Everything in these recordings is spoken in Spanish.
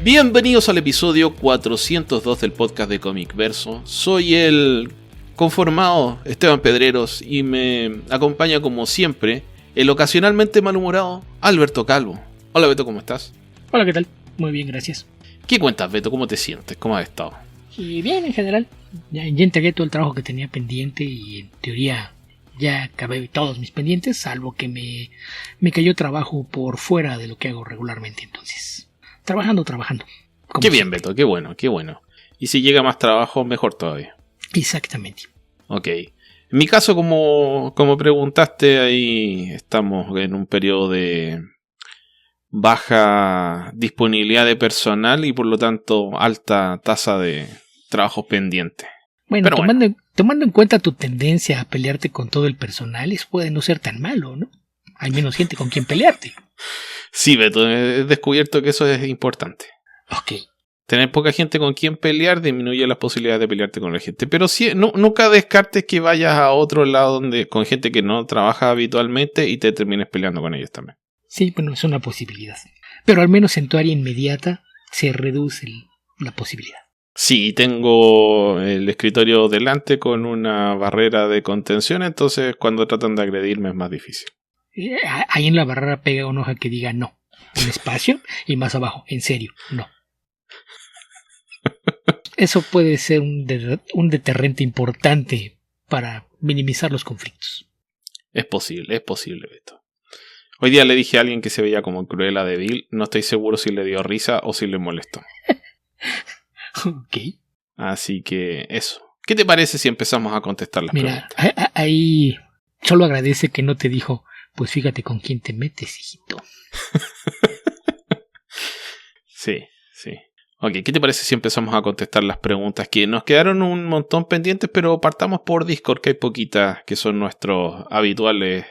Bienvenidos al episodio 402 del podcast de Comic Verso. Soy el conformado Esteban Pedreros y me acompaña como siempre el ocasionalmente malhumorado Alberto Calvo. Hola Beto, ¿cómo estás? Hola, ¿qué tal? Muy bien, gracias. ¿Qué cuentas, Beto? ¿Cómo te sientes? ¿Cómo has estado? Y bien, en general. Ya entregué todo el trabajo que tenía pendiente y en teoría ya acabé todos mis pendientes, salvo que me cayó trabajo por fuera de lo que hago regularmente. Entonces, trabajando. Qué bien, Beto, qué bueno. Y si llega más trabajo, mejor todavía. Exactamente. Ok. En mi caso, como preguntaste, ahí estamos en un periodo de baja disponibilidad de personal y por lo tanto alta tasa de trabajos pendientes. Bueno, tomando en cuenta tu tendencia a pelearte con todo el personal, eso puede no ser tan malo, ¿no? Hay menos gente con quien pelearte. Sí, Beto, he descubierto que eso es importante. Ok. Tener poca gente con quien pelear disminuye las posibilidades de pelearte con la gente. Pero sí, nunca descartes que vayas a otro lado con gente que no trabaja habitualmente y te termines peleando con ellos también. Sí, bueno, es una posibilidad. Pero al menos en tu área inmediata se reduce la posibilidad. Sí, tengo el escritorio delante con una barrera de contención, entonces cuando tratan de agredirme es más difícil. Ahí en la barrera pega una hoja que diga no. Un espacio y más abajo, en serio, no. Eso puede ser un deterrente importante para minimizar los conflictos. Es posible, Beto. Hoy día le dije a alguien que se veía como Cruella de Vil. No estoy seguro si le dio risa o si le molestó. Ok. Así que eso. ¿Qué te parece si empezamos a contestar las preguntas? Mira, ahí solo agradece que no te dijo, pues fíjate con quién te metes, hijito. Sí. Ok, ¿qué te parece si empezamos a contestar las preguntas? Que nos quedaron un montón pendientes, pero partamos por Discord, que hay poquitas que son nuestros habituales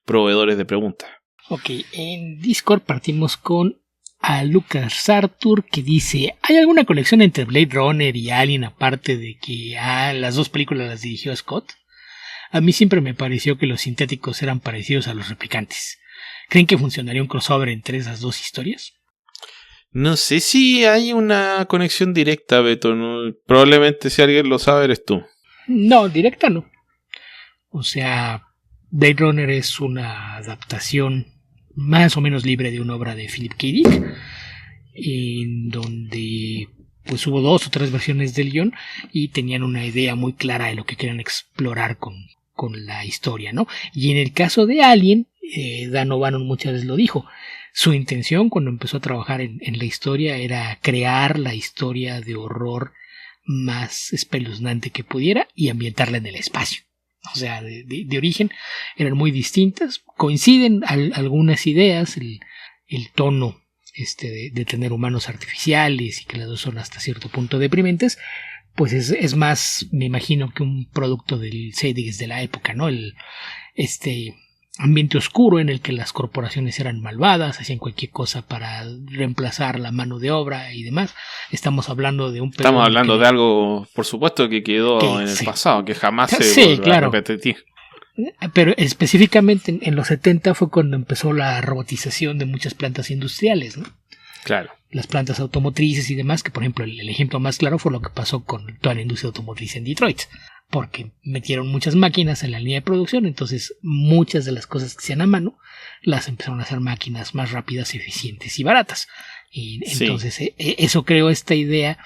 proveedores de preguntas. Ok, en Discord partimos con a Lucas Arthur, que dice: ¿hay alguna conexión entre Blade Runner y Alien aparte de que las dos películas las dirigió Scott? A mí siempre me pareció que los sintéticos eran parecidos a los replicantes. ¿Creen que funcionaría un crossover entre esas dos historias? No sé si hay una conexión directa, Beto. ¿No? Probablemente si alguien lo sabe eres tú. No, directa no. O sea, Blade Runner es una adaptación más o menos libre de una obra de Philip K. Dick, en donde pues hubo 2 o 3 versiones del guión y tenían una idea muy clara de lo que querían explorar con la historia, ¿no? Y en el caso de Alien, Dan O'Bannon muchas veces lo dijo. Su intención cuando empezó a trabajar en la historia era crear la historia de horror más espeluznante que pudiera y ambientarla en el espacio. O sea, de origen eran muy distintas. Coinciden algunas ideas, el tono de tener humanos artificiales y que las dos son hasta cierto punto deprimentes, pues es más, me imagino, que un producto del Seydig de la época, ¿no? Este ambiente oscuro en el que las corporaciones eran malvadas, hacían cualquier cosa para reemplazar la mano de obra y demás. Estamos hablando de de algo, por supuesto, que quedó en el pasado, que jamás se volverá a repetir. Pero específicamente en los 70 fue cuando empezó la robotización de muchas plantas industriales, ¿no? Claro. Las plantas automotrices y demás, que por ejemplo el ejemplo más claro fue lo que pasó con toda la industria automotriz en Detroit, porque metieron muchas máquinas en la línea de producción, entonces muchas de las cosas que se hacían a mano las empezaron a hacer máquinas más rápidas, eficientes y baratas. Y entonces eso creó esta idea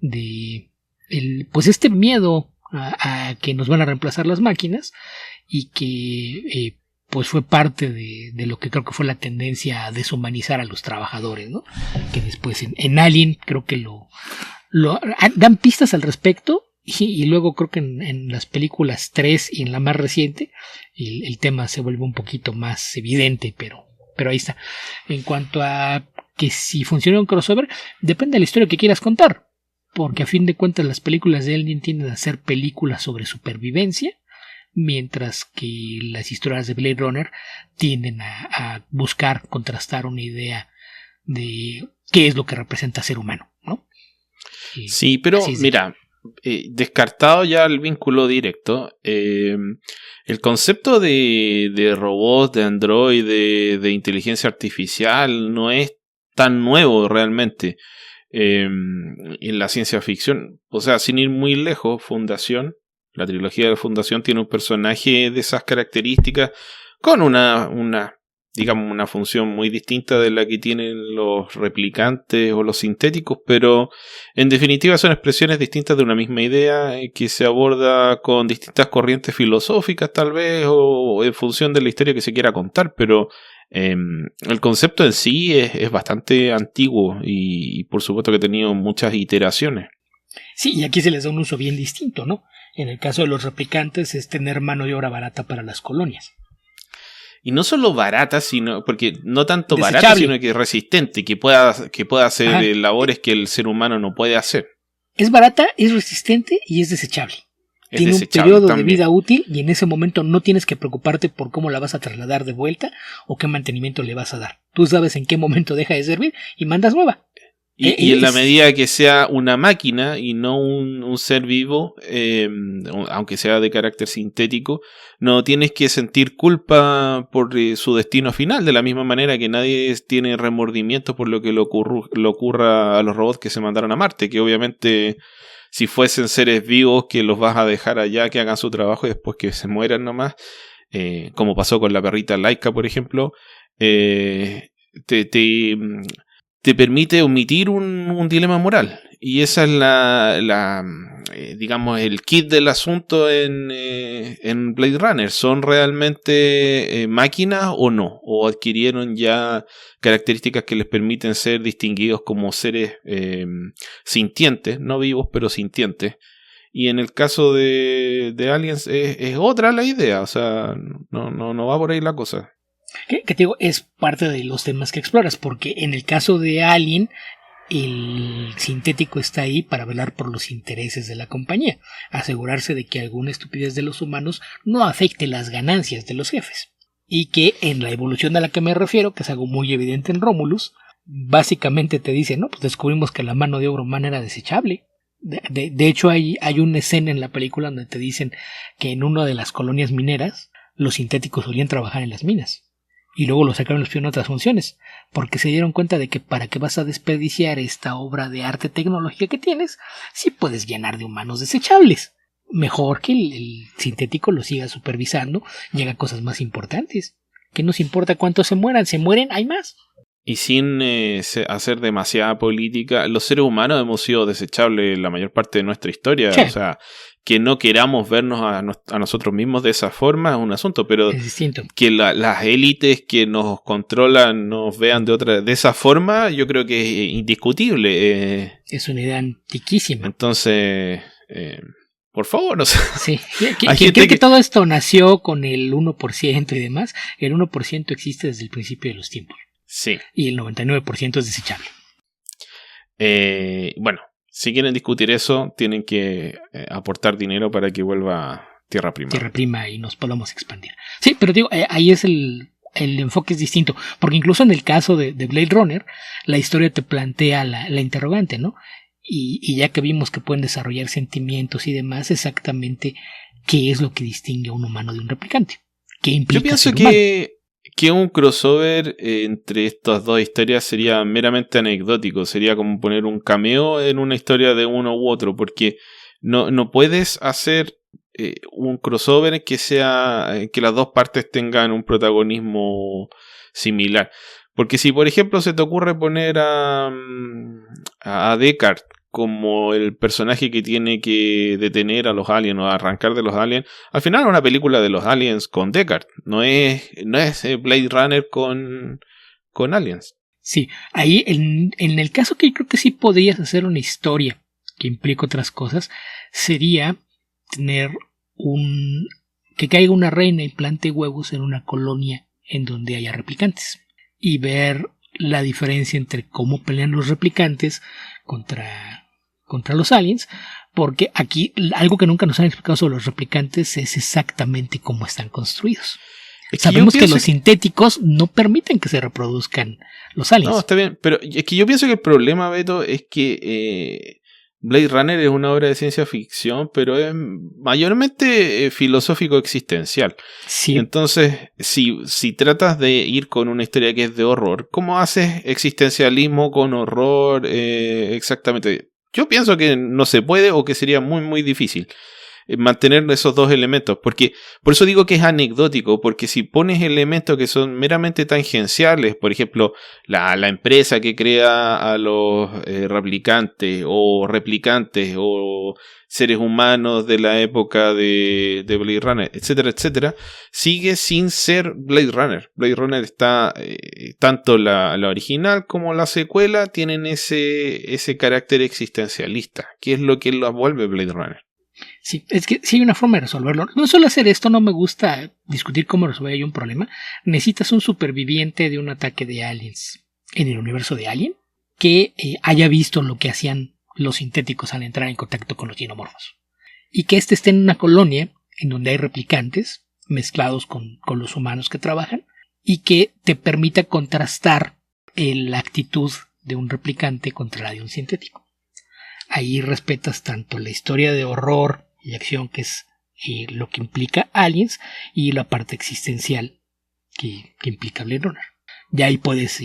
de pues este miedo a que nos van a reemplazar las máquinas y que pues fue parte de lo que creo que fue la tendencia a deshumanizar a los trabajadores, ¿no? Que después en Alien creo que lo dan pistas al respecto y luego creo que en las películas 3 y en la más reciente el tema se vuelve un poquito más evidente, pero ahí está. En cuanto a que si funciona un crossover, depende de la historia que quieras contar, porque a fin de cuentas las películas de Alien tienden a ser películas sobre supervivencia, mientras que las historias de Blade Runner tienden a buscar contrastar una idea de qué es lo que representa ser humano, ¿no? Sí, pero mira, descartado ya el vínculo directo, el concepto de robot, de android, de inteligencia artificial no es tan nuevo realmente. en la ciencia ficción. O sea, sin ir muy lejos, Fundación, la trilogía de Fundación tiene un personaje de esas características con digamos, una función muy distinta de la que tienen los replicantes o los sintéticos, pero en definitiva son expresiones distintas de una misma idea que se aborda con distintas corrientes filosóficas tal vez o en función de la historia que se quiera contar, pero el concepto en sí es bastante antiguo y por supuesto que ha tenido muchas iteraciones. Sí, y aquí se les da un uso bien distinto, ¿no? En el caso de los replicantes es tener mano de obra barata para las colonias. Y no solo barata, sino porque no tanto barata, sino que resistente, que pueda hacer labores que el ser humano no puede hacer. Es barata, es resistente y es desechable. Tiene un periodo de vida útil y en ese momento no tienes que preocuparte por cómo la vas a trasladar de vuelta o qué mantenimiento le vas a dar. Tú sabes en qué momento deja de servir y mandas nueva. Y en la medida que sea una máquina y no un ser vivo, aunque sea de carácter sintético, no tienes que sentir culpa por su destino final, de la misma manera que nadie tiene remordimiento por lo que le ocurra a los robots que se mandaron a Marte, que obviamente si fuesen seres vivos que los vas a dejar allá, que hagan su trabajo y después que se mueran nomás, como pasó con la perrita Laika, por ejemplo, te permite omitir un dilema moral. Y esa es digamos, el kit del asunto en Blade Runner. ¿Son realmente máquinas o no? ¿O adquirieron ya características que les permiten ser distinguidos como seres sintientes, no vivos, pero sintientes? Y en el caso de Aliens es otra la idea. O sea, no va por ahí la cosa. Que te digo, es parte de los temas que exploras, porque en el caso de Alien, el sintético está ahí para velar por los intereses de la compañía, asegurarse de que alguna estupidez de los humanos no afecte las ganancias de los jefes. Y que en la evolución a la que me refiero, que es algo muy evidente en Romulus, básicamente te dice, no, pues descubrimos que la mano de obra humana era desechable. De hecho, hay una escena en la película donde te dicen que en una de las colonias mineras los sintéticos solían trabajar en las minas. Y luego lo sacaron los en otras funciones, porque se dieron cuenta de que para qué vas a desperdiciar esta obra de arte tecnológica que tienes si puedes llenar de humanos desechables. Mejor que el sintético lo siga supervisando y haga cosas más importantes. ¿Qué nos importa cuántos se mueren? Hay más. Y sin hacer demasiada política, los seres humanos hemos sido desechables la mayor parte de nuestra historia. Sí. O sea, que no queramos vernos a nosotros mismos de esa forma es un asunto, pero es distinto. Que las élites que nos controlan nos vean de esa forma, yo creo que es indiscutible. Es una idea antiquísima. Entonces, por favor, no sé. Sí. ¿Quién cree que todo esto nació con el 1% y demás? El 1% existe desde el principio de los tiempos. Sí. Y el 99% es desechable. Bueno. Si quieren discutir eso, tienen que aportar dinero para que vuelva Tierra Prima. Tierra Prima y nos podamos expandir. Sí, pero digo, ahí es el enfoque es distinto. Porque incluso en el caso de Blade Runner, la historia te plantea la interrogante, ¿no? Y ya que vimos que pueden desarrollar sentimientos y demás, exactamente qué es lo que distingue a un humano de un replicante. ¿Qué implica? Yo pienso que un crossover entre estas dos historias sería meramente anecdótico, sería como poner un cameo en una historia de uno u otro, porque no puedes hacer un crossover que las dos partes tengan un protagonismo similar, porque si por ejemplo se te ocurre poner a Deckard como el personaje que tiene que detener a los aliens o arrancar de los aliens, al final es una película de los aliens con Deckard, no es Blade Runner con aliens. Sí, ahí en el caso que yo creo que sí podrías hacer una historia que implica otras cosas, sería tener que caiga una reina y plante huevos en una colonia en donde haya replicantes y ver la diferencia entre cómo pelean los replicantes contra los aliens, porque aquí algo que nunca nos han explicado sobre los replicantes es exactamente cómo están construidos. Sabemos que los sintéticos no permiten que se reproduzcan los aliens. No, está bien, pero es que yo pienso que el problema, Beto, es que Blade Runner es una obra de ciencia ficción, pero es mayormente filosófico existencial. Sí. Entonces, si tratas de ir con una historia que es de horror, ¿cómo haces existencialismo con horror exactamente? Yo pienso que no se puede o que sería muy, muy difícil mantener esos dos elementos, porque por eso digo que es anecdótico, porque si pones elementos que son meramente tangenciales, por ejemplo, la empresa que crea a los replicantes o seres humanos de la época de Blade Runner, etcétera, etcétera, sigue sin ser Blade Runner. Blade Runner está, tanto la original como la secuela tienen ese carácter existencialista, que es lo que lo vuelve Blade Runner. Sí, es que sí hay una forma de resolverlo. No solo hacer esto, no me gusta discutir cómo resolver ahí un problema. Necesitas un superviviente de un ataque de aliens en el universo de Alien que haya visto lo que hacían los sintéticos al entrar en contacto con los xenomorfos. Y que éste esté en una colonia en donde hay replicantes mezclados con los humanos que trabajan y que te permita contrastar la actitud de un replicante contra la de un sintético. Ahí respetas tanto la historia de horror y acción que es lo que implica Aliens y la parte existencial que implica Blade Runner. Ya ahí puedes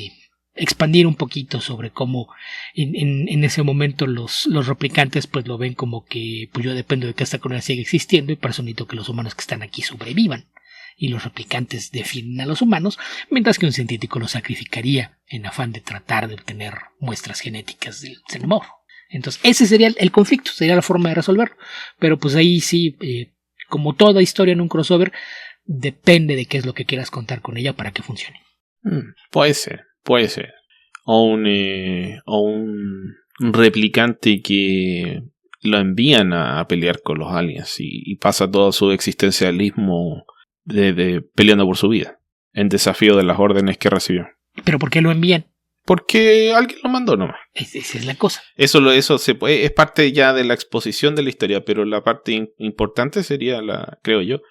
expandir un poquito sobre cómo en ese momento los replicantes pues lo ven como que pues yo dependo de que esta colonia siga existiendo y para eso necesito que los humanos que están aquí sobrevivan. Y los replicantes defienden a los humanos, mientras que un científico los sacrificaría en afán de tratar de obtener muestras genéticas del xenomorfo. Entonces ese sería el conflicto, sería la forma de resolverlo. Pero pues ahí sí, como toda historia en un crossover, depende de qué es lo que quieras contar con ella para que funcione. Puede ser. O un replicante que lo envían a pelear con los aliens y pasa todo su existencialismo de peleando por su vida, en desafío de las órdenes que recibió. ¿Pero por qué lo envían? Porque alguien lo mandó nomás. Esa es la cosa. Eso se puede, es parte ya de la exposición de la historia, pero la parte importante sería, creo yo,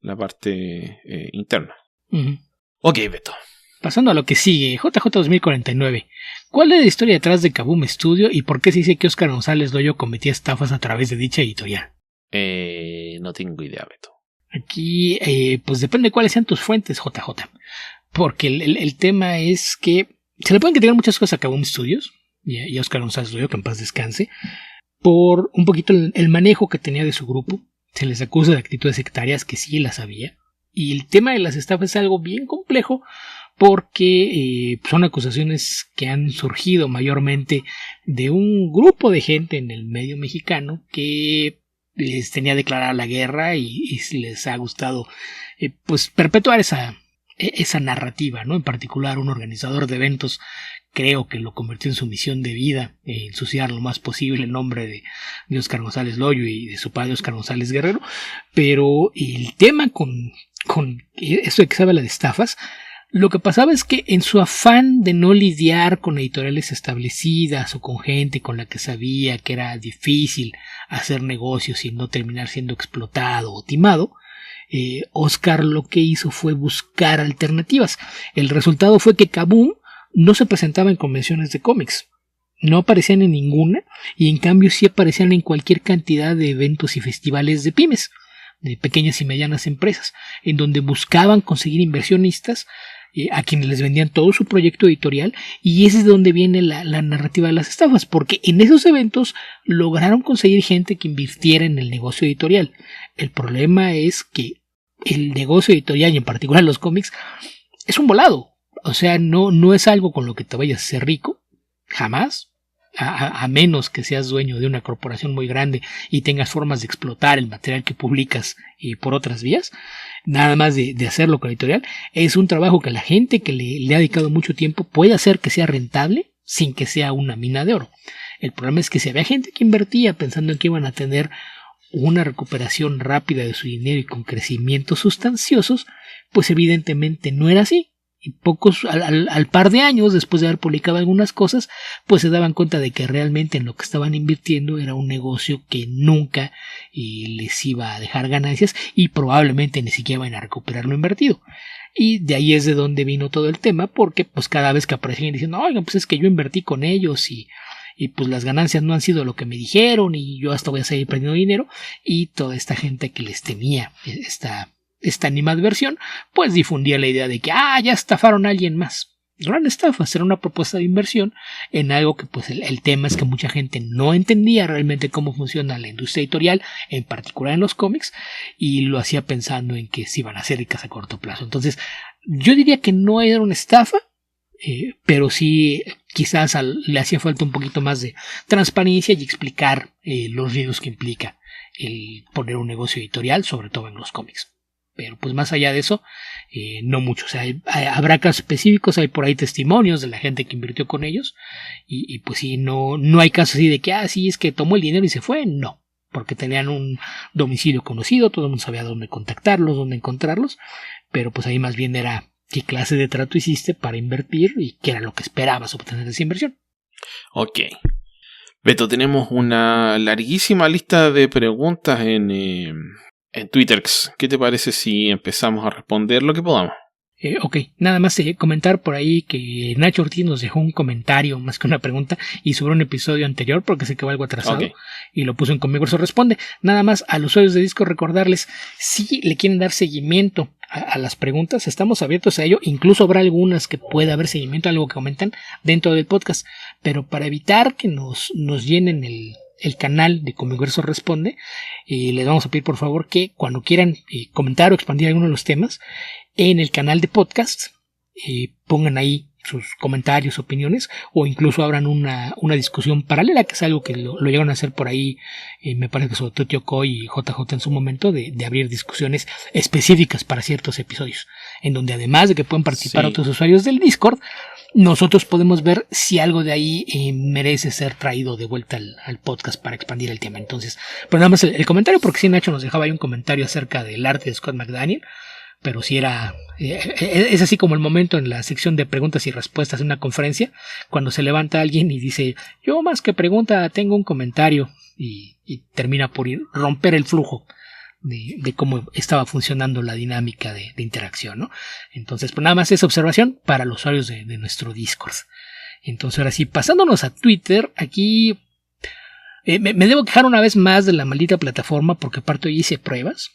la parte interna. Uh-huh. Ok, Beto. Pasando a lo que sigue, JJ 2049. ¿Cuál es la historia detrás de Kaboom Studio y por qué se dice que Óscar González Loyo cometía estafas a través de dicha editorial? No tengo idea, Beto. Aquí, pues depende de cuáles sean tus fuentes, JJ. Porque el tema es que se le pueden criticar muchas cosas a Kaboom Studios y a Óscar González Loyo, que en paz descanse, por un poquito el manejo que tenía de su grupo. Se les acusa de actitudes sectarias, que sí las había. Y el tema de las estafas es algo bien complejo porque son acusaciones que han surgido mayormente de un grupo de gente en el medio mexicano que les tenía declarada la guerra y les ha gustado pues perpetuar esa narrativa, ¿no? En particular un organizador de eventos creo que lo convirtió en su misión de vida, ensuciar lo más posible el nombre de Óscar González Loyo y de su padre Óscar González Guerrero. Pero el tema con eso de que se habla de estafas, lo que pasaba es que en su afán de no lidiar con editoriales establecidas o con gente con la que sabía que era difícil hacer negocios y no terminar siendo explotado o timado, Óscar lo que hizo fue buscar alternativas. El resultado fue que Kaboom no se presentaba en convenciones de cómics, no aparecían en ninguna y en cambio sí aparecían en cualquier cantidad de eventos y festivales de pymes, de pequeñas y medianas empresas, en donde buscaban conseguir inversionistas a quienes les vendían todo su proyecto editorial, y ese es de donde viene la narrativa de las estafas, porque en esos eventos lograron conseguir gente que invirtiera en el negocio editorial. El problema es que el negocio editorial y en particular los cómics es un volado, o sea, no es algo con lo que te vayas a hacer rico, jamás. A menos que seas dueño de una corporación muy grande y tengas formas de explotar el material que publicas por otras vías, nada más de hacerlo con editorial, es un trabajo que la gente que le ha dedicado mucho tiempo puede hacer que sea rentable sin que sea una mina de oro. El problema es que si había gente que invertía pensando en que iban a tener una recuperación rápida de su dinero y con crecimientos sustanciosos, pues evidentemente no era así. Y pocos, al par de años después de haber publicado algunas cosas, pues se daban cuenta de que realmente en lo que estaban invirtiendo era un negocio que nunca les iba a dejar ganancias y probablemente ni siquiera iban a recuperar lo invertido. Y de ahí es de donde vino todo el tema, porque pues cada vez que aparecían diciendo, oigan, pues es que yo invertí con ellos y y pues las ganancias no han sido lo que me dijeron y yo hasta voy a seguir perdiendo dinero, y toda esta gente que les temía esta animadversión pues difundía la idea de que ya estafaron a alguien más. Gran estafa, será una propuesta de inversión en algo que pues el tema es que mucha gente no entendía realmente cómo funciona la industria editorial, en particular en los cómics, y lo hacía pensando en que se iban a hacer ricas a corto plazo. Entonces yo diría que no era una estafa, pero sí quizás le hacía falta un poquito más de transparencia y explicar los riesgos que implica el poner un negocio editorial, sobre todo en los cómics. Pero pues más allá de eso, no mucho. O sea, habrá casos específicos, hay por ahí testimonios de la gente que invirtió con ellos, y pues sí, no hay casos así de que, sí, es que tomó el dinero y se fue. No, porque tenían un domicilio conocido, todo el mundo sabía dónde contactarlos, dónde encontrarlos, pero pues ahí más bien era qué clase de trato hiciste para invertir y qué era lo que esperabas obtener de esa inversión. Ok. Beto, tenemos una larguísima lista de preguntas en Twitter. ¿Qué te parece si empezamos a responder lo que podamos? Ok, nada más comentar por ahí que Nacho Ortiz nos dejó un comentario más que una pregunta y sobre un episodio anterior porque se quedó algo atrasado, y lo puso en Comic Verso Responde. Nada más a los usuarios de Discord recordarles, si le quieren dar seguimiento a las preguntas, estamos abiertos a ello. Incluso habrá algunas que pueda haber seguimiento a algo que comentan dentro del podcast, pero para evitar que nos llenen el canal de Comic-Verso Responde, les vamos a pedir por favor que cuando quieran comentar o expandir alguno de los temas en el canal de podcast, pongan ahí sus comentarios, opiniones, o incluso abran una discusión paralela, que es algo que lo llegan a hacer por ahí, me parece que sobre todo Tio Coy y JJ en su momento, de abrir discusiones específicas para ciertos episodios, en donde además de que pueden participar otros usuarios del Discord, nosotros podemos ver si algo de ahí merece ser traído de vuelta al podcast para expandir el tema. Entonces, pero nada más el comentario, porque sí, Nacho nos dejaba ahí un comentario acerca del arte de Scott McDaniel, pero sí era es así como el momento en la sección de preguntas y respuestas en una conferencia, cuando se levanta alguien y dice, yo más que pregunta tengo un comentario, y termina por romper el flujo de cómo estaba funcionando la dinámica de interacción, ¿no? Entonces, pues nada más esa observación para los usuarios de nuestro Discord. Entonces, ahora sí, pasándonos a Twitter, aquí me debo quejar una vez más de la maldita plataforma, porque aparte hoy hice pruebas.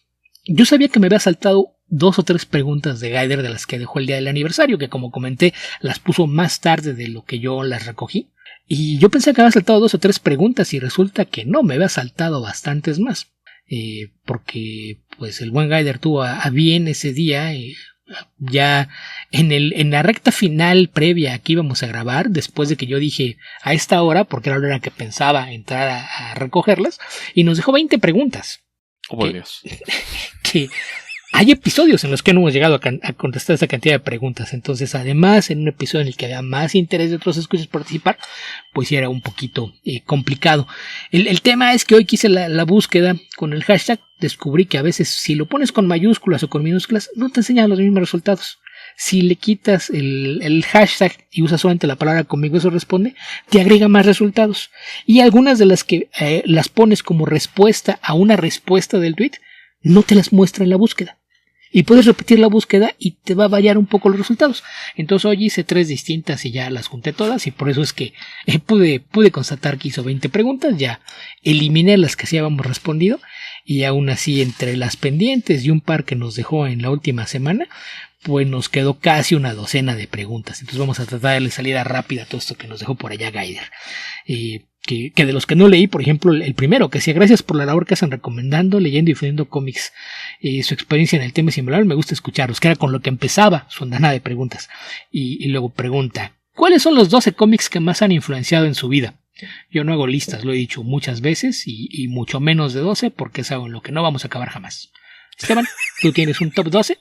Yo sabía que me había saltado 2 o 3 preguntas de Gaider de las que dejó el día del aniversario, que como comenté, las puso más tarde de lo que yo las recogí. Y yo pensé que había saltado 2 o 3 preguntas y resulta que no, me había saltado bastantes más. Porque pues el buen Gaider tuvo a bien ese día, ya en la recta final previa a que íbamos a grabar, después de que yo dije a esta hora, porque era la hora que pensaba entrar a recogerlas, y nos dejó 20 preguntas. Oh, por Dios. Que hay episodios en los que no hemos llegado a contestar esa cantidad de preguntas. Entonces, además, en un episodio en el que había más interés de otros escuchas participar, pues sí era un poquito complicado. El tema es que hoy quise la búsqueda con el hashtag. Descubrí que a veces, si lo pones con mayúsculas o con minúsculas, no te enseñan los mismos resultados. Si le quitas el hashtag y usas solamente la palabra Conmigo Eso Responde, te agrega más resultados. Y algunas de las que las pones como respuesta a una respuesta del tweet, no te las muestra en la búsqueda. Y puedes repetir la búsqueda y te va a variar un poco los resultados. Entonces hoy hice 3 distintas y ya las junté todas, y por eso es que pude constatar que hizo 20 preguntas. Ya eliminé las que sí habíamos respondido, y aún así, entre las pendientes y un par que nos dejó en la última semana, pues nos quedó casi una docena de preguntas. Entonces vamos a tratar de darle salida rápida a todo esto que nos dejó por allá Gaider. Que de los que no leí, por ejemplo, el primero, que decía, gracias por la labor que hacen recomendando, leyendo y difundiendo cómics. Su experiencia en el tema es similar, me gusta escucharlos, que era con lo que empezaba su andanada de preguntas. Y luego pregunta, ¿cuáles son los 12 cómics que más han influenciado en su vida? Yo no hago listas, lo he dicho muchas veces, y mucho menos de 12, porque es algo en lo que no vamos a acabar jamás. Esteban, ¿tú tienes un top 12?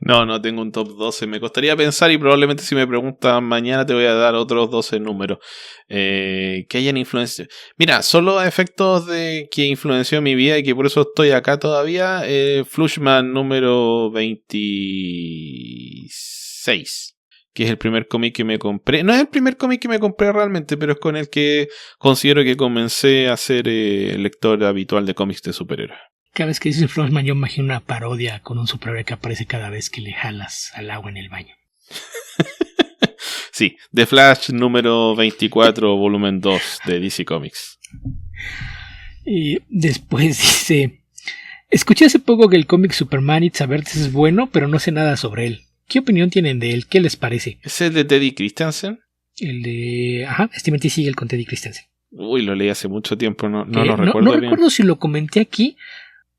No tengo un top 12. Me costaría pensar, y probablemente si me preguntan mañana te voy a dar otros 12 números que hayan influenciado. Mira, solo a efectos de que influenció mi vida y que por eso estoy acá todavía, Flushman número 26, que es el primer cómic que me compré. No es el primer cómic que me compré realmente, pero es con el que considero que comencé a ser lector habitual de cómics de superhéroes. Cada vez que dices Flushman, yo imagino una parodia con un superhéroe que aparece cada vez que le jalas al agua en el baño. Sí, The Flash número 24, volumen 2 de DC Comics. Y después dice: escuché hace poco que el cómic Superman It's a Vertex es bueno, pero no sé nada sobre él. ¿Qué opinión tienen de él? ¿Qué les parece? ¿Es el de Teddy Christensen? El de... Steven T. Siegel con Teddy Christensen. Uy, lo leí hace mucho tiempo, no lo recuerdo no bien. recuerdo si lo comenté aquí.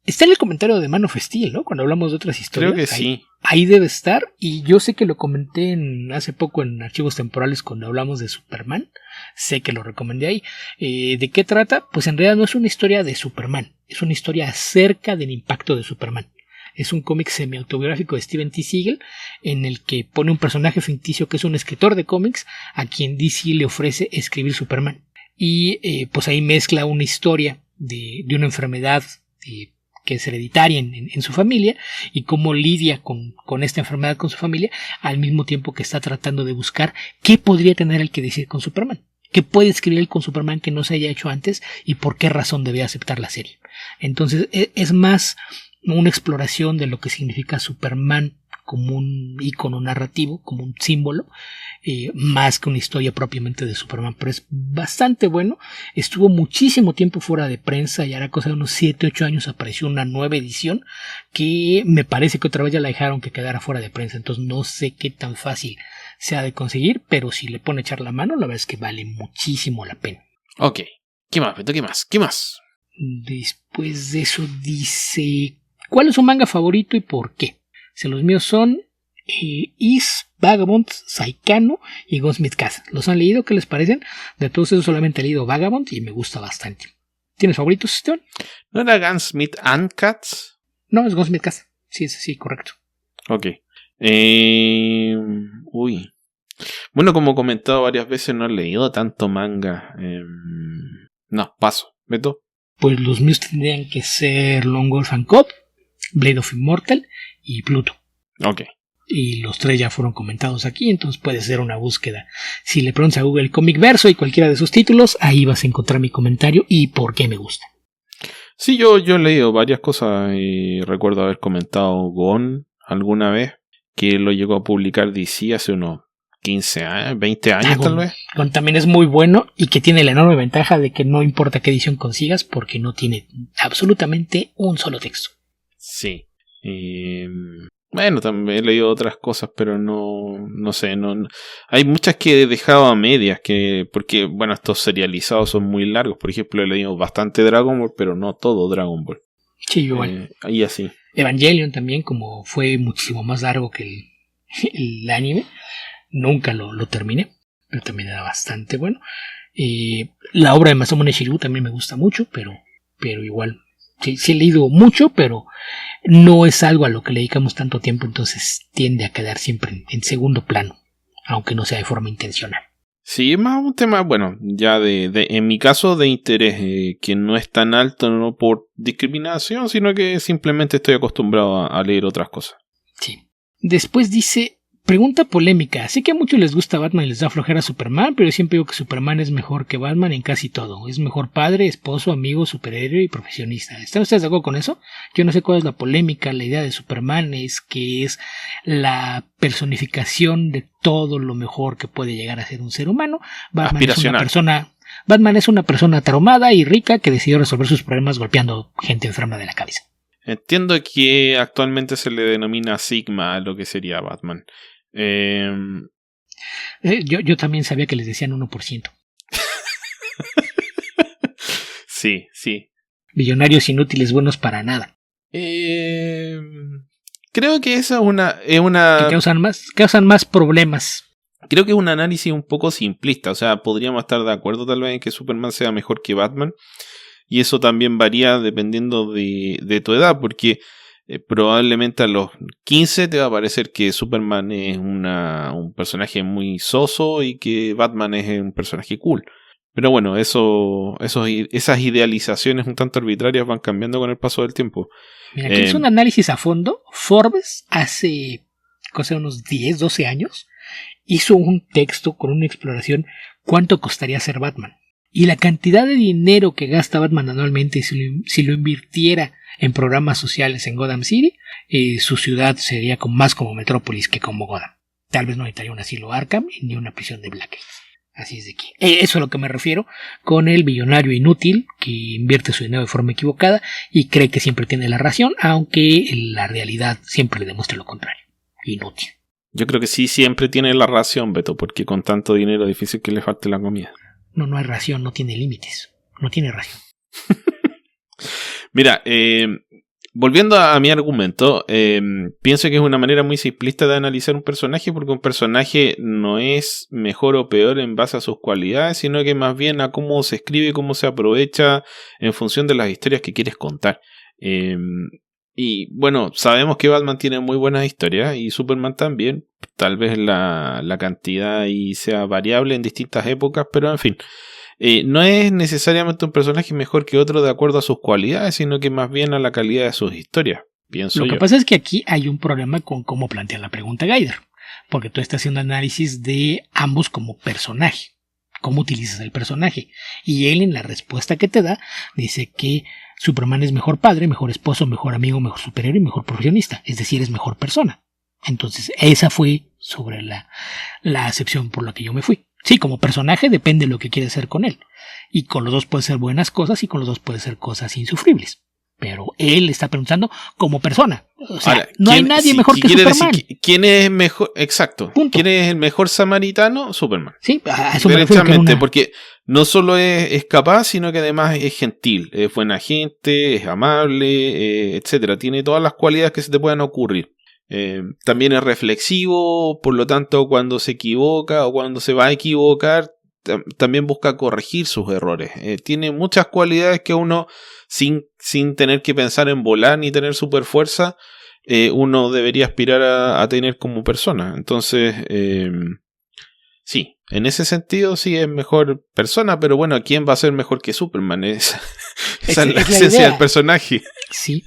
Está en el comentario de Man of Steel, ¿no? Cuando hablamos de otras historias. Creo que sí. Ahí debe estar. Y yo sé que lo comenté hace poco en Archivos Temporales cuando hablamos de Superman. Sé que lo recomendé ahí. ¿De qué trata? Pues en realidad no es una historia de Superman. Es una historia acerca del impacto de Superman. Es un cómic semi-autobiográfico de Steven T. Siegel en el que pone un personaje ficticio que es un escritor de cómics a quien DC le ofrece escribir Superman. Y pues ahí mezcla una historia de una enfermedad que es hereditaria en su familia y cómo lidia con esta enfermedad con su familia al mismo tiempo que está tratando de buscar qué podría tener él que decir con Superman, qué puede escribir él con Superman que no se haya hecho antes y por qué razón debe aceptar la serie. Entonces es más una exploración de lo que significa Superman como un ícono narrativo, como un símbolo, más que una historia propiamente de Superman, pero es bastante bueno. Estuvo muchísimo tiempo fuera de prensa y hará cosa de unos 7-8 años apareció una nueva edición que me parece que otra vez ya la dejaron que quedara fuera de prensa, entonces no sé qué tan fácil sea de conseguir, pero si le pone a echar la mano, la verdad es que vale muchísimo la pena. Ok, ¿qué más, Beto? ¿Qué más? Después de eso dice: ¿cuál es su manga favorito y por qué? Los míos son Is, Vagabond, Saikano y Goldsmith Cat. ¿Los han leído? ¿Qué les parecen? De todos esos solamente he leído Vagabond y me gusta bastante. ¿Tienes favoritos, Esteban? ¿No era Gunsmith and Cats? No, es Goldsmith Cat. Sí, es así, correcto. Ok. Bueno, como he comentado varias veces, no he leído tanto manga. No, paso. ¿Beto? Pues los míos tendrían que ser Lone Wolf and Cub, Blade of Immortal y Pluto. Ok. Y los tres ya fueron comentados aquí, entonces puede ser una búsqueda. Si le preguntas a Google Comic Verso y cualquiera de sus títulos, ahí vas a encontrar mi comentario y por qué me gusta. Sí, yo he leído varias cosas y recuerdo haber comentado Gon alguna vez, que lo llegó a publicar DC hace unos 15 años, 20 años tal vez. Gon también es muy bueno y que tiene la enorme ventaja de que no importa qué edición consigas porque no tiene absolutamente un solo texto. Sí. Bueno, también he leído otras cosas, pero no sé, no. Hay muchas que he dejado a medias, porque, bueno, estos serializados son muy largos. Por ejemplo, he leído bastante Dragon Ball, pero no todo Dragon Ball. Sí, igual. Ahí así. Evangelion también, como fue muchísimo más largo que el anime, nunca lo terminé, pero también era bastante bueno. La obra de Masamune Shirow también me gusta mucho, pero igual. Sí he leído mucho, pero no es algo a lo que le dedicamos tanto tiempo, entonces tiende a quedar siempre en segundo plano, aunque no sea de forma intencional. Sí, es más un tema, bueno, ya en mi caso de interés, que no es tan alto, no por discriminación, sino que simplemente estoy acostumbrado a leer otras cosas. Sí. Después dice: pregunta polémica. Sé que a muchos les gusta Batman y les da flojera Superman, pero yo siempre digo que Superman es mejor que Batman en casi todo. Es mejor padre, esposo, amigo, superhéroe y profesionista. ¿Están ustedes de acuerdo con eso? Yo no sé cuál es la polémica. La idea de Superman es que es la personificación de todo lo mejor que puede llegar a ser un ser humano. Batman es una persona traumada y rica que decidió resolver sus problemas golpeando gente enferma de la cabeza. Entiendo que actualmente se le denomina Sigma a lo que sería Batman. Yo también sabía que les decían 1%. Sí. Millonarios inútiles, buenos para nada. Creo que esa es una... Que causan más problemas. Creo que es un análisis un poco simplista. O sea, podríamos estar de acuerdo tal vez en que Superman sea mejor que Batman. Y eso también varía dependiendo de tu edad, porque probablemente a los 15 te va a parecer que Superman es un personaje muy soso y que Batman es un personaje cool. Pero bueno, esas idealizaciones un tanto arbitrarias van cambiando con el paso del tiempo. Mira, que es un análisis a fondo. Forbes hace unos 10, 12 años hizo un texto con una exploración cuánto costaría ser Batman. Y la cantidad de dinero que gasta Batman anualmente, si lo invirtiera en programas sociales en Gotham City, su ciudad sería más como Metrópolis que como Gotham. tal vez no necesitaría un asilo Arkham ni una prisión de Blackgate. Así es de que eso es a lo que me refiero con el billonario inútil que invierte su dinero de forma equivocada y cree que siempre tiene la razón, aunque la realidad siempre le demuestra lo contrario. Inútil. Yo creo que sí siempre tiene la ración, Beto, porque con tanto dinero es difícil que le falte la comida. No hay ración, no tiene límites. No tiene ración. Mira, volviendo a mi argumento, pienso que es una manera muy simplista de analizar un personaje, porque un personaje no es mejor o peor en base a sus cualidades, sino que más bien a cómo se escribe y cómo se aprovecha en función de las historias que quieres contar. Y bueno, sabemos que Batman tiene muy buenas historias y Superman también. Tal vez la cantidad ahí sea variable en distintas épocas, pero en fin. No es necesariamente un personaje mejor que otro de acuerdo a sus cualidades, sino que más bien a la calidad de sus historias, pienso yo. Lo que pasa es que aquí hay un problema con cómo plantea la pregunta Gaider, porque tú estás haciendo análisis de ambos como personaje, cómo utilizas el personaje, y él en la respuesta que te da dice que Superman es mejor padre, mejor esposo, mejor amigo, mejor superhéroe y mejor profesionista, es decir, es mejor persona. Entonces esa fue sobre la acepción por la que yo me fui. Sí, como personaje depende de lo que quieres hacer con él. Y con los dos puede ser buenas cosas y con los dos puede ser cosas insufribles. Pero él está preguntando como persona. O sea, ahora, no hay nadie mejor que Superman. ¿Quién es mejor? Exacto. Punto. ¿Quién es el mejor samaritano? Superman. Sí, a eso me refiero. Derechamente, porque no solo es capaz, sino que además es gentil, es buena gente, es amable, etcétera. Tiene todas las cualidades que se te puedan ocurrir. También es reflexivo, por lo tanto cuando se equivoca o cuando se va a equivocar también busca corregir sus errores. Tiene muchas cualidades que uno sin tener que pensar en volar ni tener super fuerza uno debería aspirar a tener como persona. Entonces sí, en ese sentido sí es mejor persona, pero bueno, ¿quién va a ser mejor que Superman? Esa es la esencia del personaje. Sí,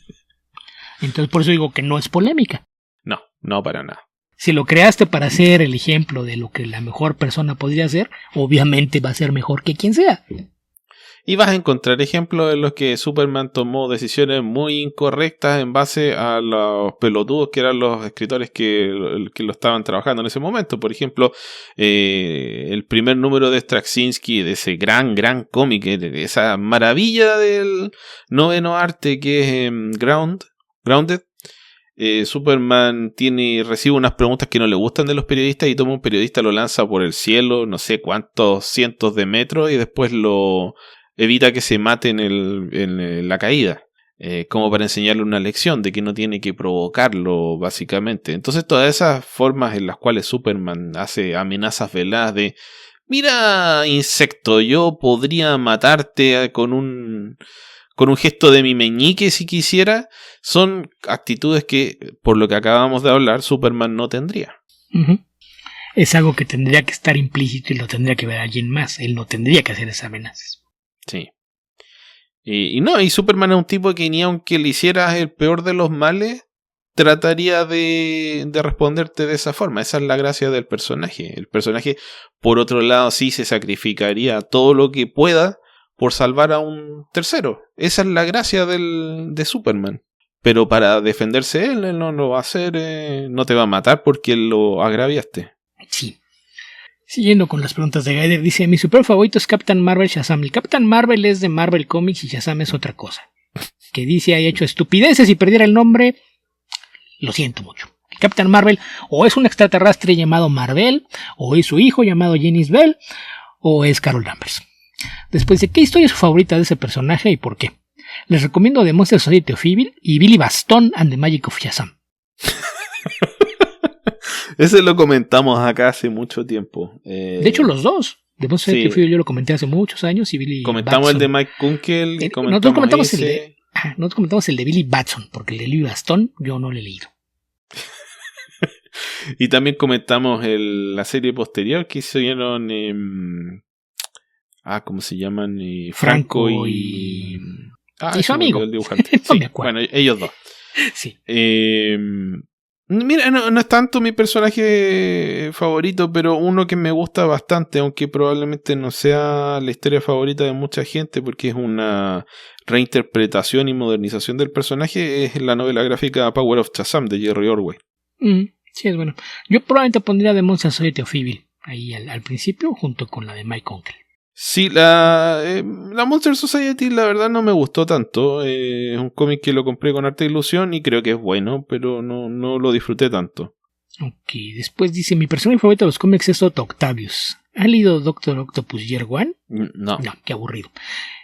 entonces por eso digo que no es polémica. No, para nada. Si lo creaste para ser el ejemplo de lo que la mejor persona podría ser, obviamente va a ser mejor que quien sea. Y vas a encontrar ejemplos en los que Superman tomó decisiones muy incorrectas en base a los pelotudos que eran los escritores que lo estaban trabajando en ese momento. Por ejemplo, el primer número de Straczynski, de ese gran cómic, de esa maravilla del noveno arte que es Grounded. Superman recibe unas preguntas que no le gustan de los periodistas y toma un periodista, lo lanza por el cielo, no sé cuántos cientos de metros y después lo evita que se mate en la caída, como para enseñarle una lección de que no tiene que provocarlo básicamente. Entonces todas esas formas en las cuales Superman hace amenazas veladas de mira insecto, yo podría matarte con un gesto de mi meñique si quisiera, son actitudes que, por lo que acabamos de hablar, Superman no tendría. Uh-huh. Es algo que tendría que estar implícito y lo tendría que ver alguien más. Él no tendría que hacer esas amenazas. Sí. Y Superman es un tipo que ni aunque le hicieras el peor de los males, trataría de responderte de esa forma. Esa es la gracia del personaje. El personaje, por otro lado, sí se sacrificaría todo lo que pueda por salvar a un tercero. Esa es la gracia de Superman. Pero para defenderse él no lo va a hacer, no te va a matar porque lo agraviaste. Sí. Siguiendo con las preguntas de Gaider, dice: mi super favorito es Captain Marvel Shazam. El Captain Marvel es de Marvel Comics y Shazam es otra cosa. Que dice ha hecho estupideces y perdiera el nombre, lo siento mucho. El Captain Marvel o es un extraterrestre llamado Marvel, o es su hijo llamado Janice Bell, o es Carol Danvers. Después dice: ¿qué historia es su favorita de ese personaje y por qué? Les recomiendo The Monster Society of Evil y Billy Baston and the Magic of Shazam. Ese lo comentamos acá hace mucho tiempo. De hecho, los dos. The Monster Society of Evil yo lo comenté hace muchos años y Billy comentamos Batson. El de Mike Kunkel. Nosotros comentamos el de Billy Batson, porque el de Billy Baston yo no lo he leído. Y también comentamos la serie posterior que hicieron... ¿cómo se llaman? Franco y su amigo. El dibujante. No me acuerdo. Bueno, ellos dos. Sí. Mira, no es tanto mi personaje favorito, pero uno que me gusta bastante, aunque probablemente no sea la historia favorita de mucha gente, porque es una reinterpretación y modernización del personaje, es la novela gráfica Power of Shazam de Jerry Ordway. Sí, es bueno. Yo probablemente pondría The Monster Society of Evil ahí al principio, junto con la de Mike Uncle. Sí, la Monster Society la verdad no me gustó tanto. Es un cómic que lo compré con harta ilusión y creo que es bueno, pero no lo disfruté tanto. Ok, después dice, mi personaje favorito de los cómics es Otto Octavius. ¿Ha leído Doctor Octopus Year One? No. No, qué aburrido.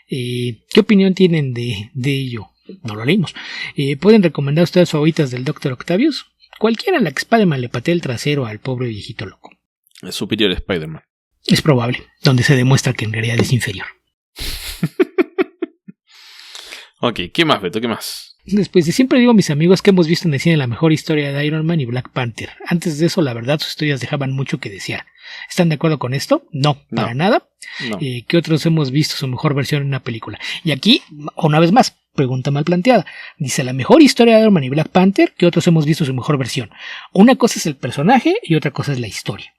¿Qué opinión tienen de ello? No lo leímos. ¿Pueden recomendar ustedes favoritas del Doctor Octavius? Cualquiera, la que Spider-Man le patee el trasero al pobre viejito loco. Es superior a Spider-Man. Es probable, donde se demuestra que en realidad es inferior. Ok, ¿qué más, Beto? ¿Qué más? Después de siempre digo a mis amigos que hemos visto en el cine la mejor historia de Iron Man y Black Panther. Antes de eso, la verdad, sus historias dejaban mucho que desear. ¿Están de acuerdo con esto? No, para nada. No. ¿Qué otros hemos visto su mejor versión en una película? Y aquí, una vez más, pregunta mal planteada. Dice, la mejor historia de Iron Man y Black Panther, ¿qué otros hemos visto su mejor versión? Una cosa es el personaje y otra cosa es la historia.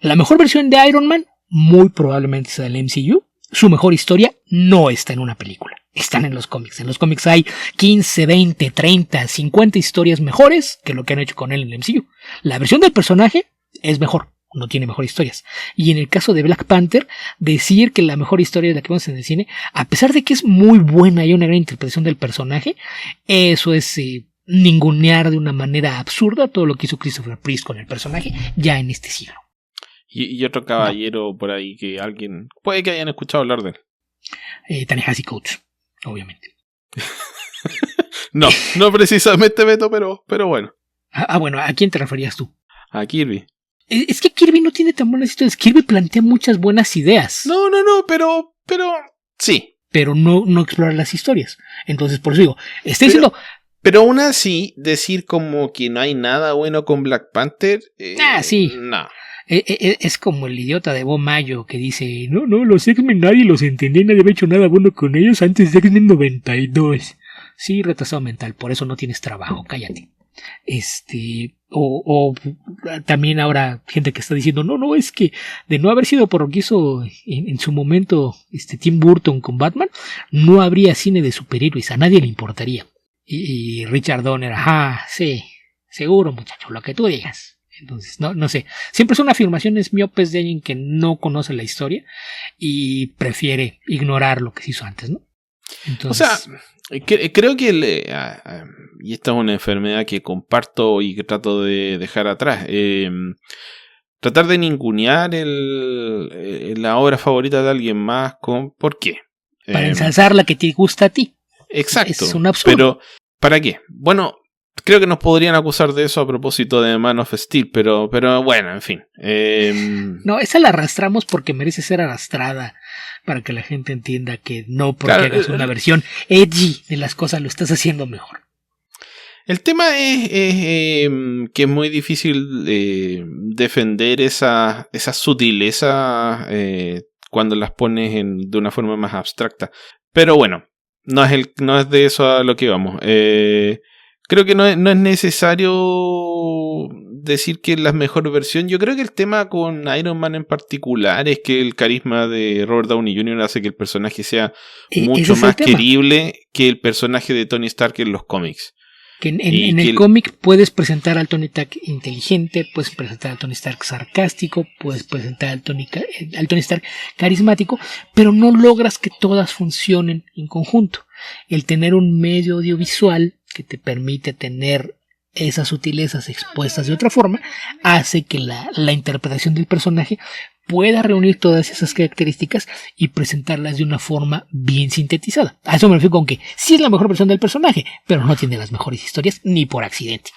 La mejor versión de Iron Man muy probablemente sea del MCU. Su mejor historia no está en una película. Están en los cómics. En los cómics hay 15, 20, 30, 50 historias mejores que lo que han hecho con él en el MCU. La versión del personaje es mejor. No tiene mejores historias. Y en el caso de Black Panther, decir que la mejor historia es la que vemos en el cine, a pesar de que es muy buena y una gran interpretación del personaje, eso es ningunear de una manera absurda todo lo que hizo Christopher Priest con el personaje ya en este siglo. Y otro caballero por ahí que alguien... Puede que hayan escuchado hablar de él. Ta-Nehisi Coates, obviamente. No precisamente Beto, pero bueno. Bueno, ¿a quién te referías tú? A Kirby. Es que Kirby no tiene tan buenas historias. Kirby plantea muchas buenas ideas. No, pero sí. Pero no explora las historias. Entonces, por eso digo, estoy diciendo... Pero aún así, decir como que no hay nada bueno con Black Panther... sí. No. Es como el idiota de Bo Mayo que dice, no, los X-Men nadie los entendía, nadie había hecho nada bueno con ellos antes de X-Men 92. Sí, retrasado mental, por eso no tienes trabajo, cállate. O también ahora gente que está diciendo, no, es que de no haber sido por lo que hizo en su momento Tim Burton con Batman, no habría cine de superhéroes, a nadie le importaría. Y Richard Donner, sí, seguro muchacho, lo que tú digas. Entonces, no sé. Siempre son afirmaciones miopes de alguien que no conoce la historia y prefiere ignorar lo que se hizo antes, ¿no? Entonces, o sea, creo que y esta es una enfermedad que comparto y que trato de dejar atrás. Tratar de ningunear la obra favorita de alguien más ¿por qué? Para ensalzar la que te gusta a ti. Exacto. Es un absurdo. Pero, ¿para qué? Bueno, creo que nos podrían acusar de eso a propósito de Man of Steel, pero bueno, en fin. No, esa la arrastramos porque merece ser arrastrada para que la gente entienda que no porque hagas una versión edgy de las cosas lo estás haciendo mejor. El tema es que es muy difícil defender esas sutilezas cuando las pones de una forma más abstracta. Pero bueno, no es de eso a lo que vamos. Creo que no es necesario decir que es la mejor versión. Yo creo que el tema con Iron Man en particular es que el carisma de Robert Downey Jr. hace que el personaje sea mucho más querible que el personaje de Tony Stark en los cómics. Que en el cómic puedes presentar al Tony Stark inteligente, puedes presentar al Tony Stark sarcástico, puedes presentar al Tony Stark carismático, pero no logras que todas funcionen en conjunto. El tener un medio audiovisual que te permite tener esas sutilezas expuestas de otra forma hace que la interpretación del personaje pueda reunir todas esas características y presentarlas de una forma bien sintetizada. A eso me refiero con que sí es la mejor versión del personaje, pero no tiene las mejores historias ni por accidente.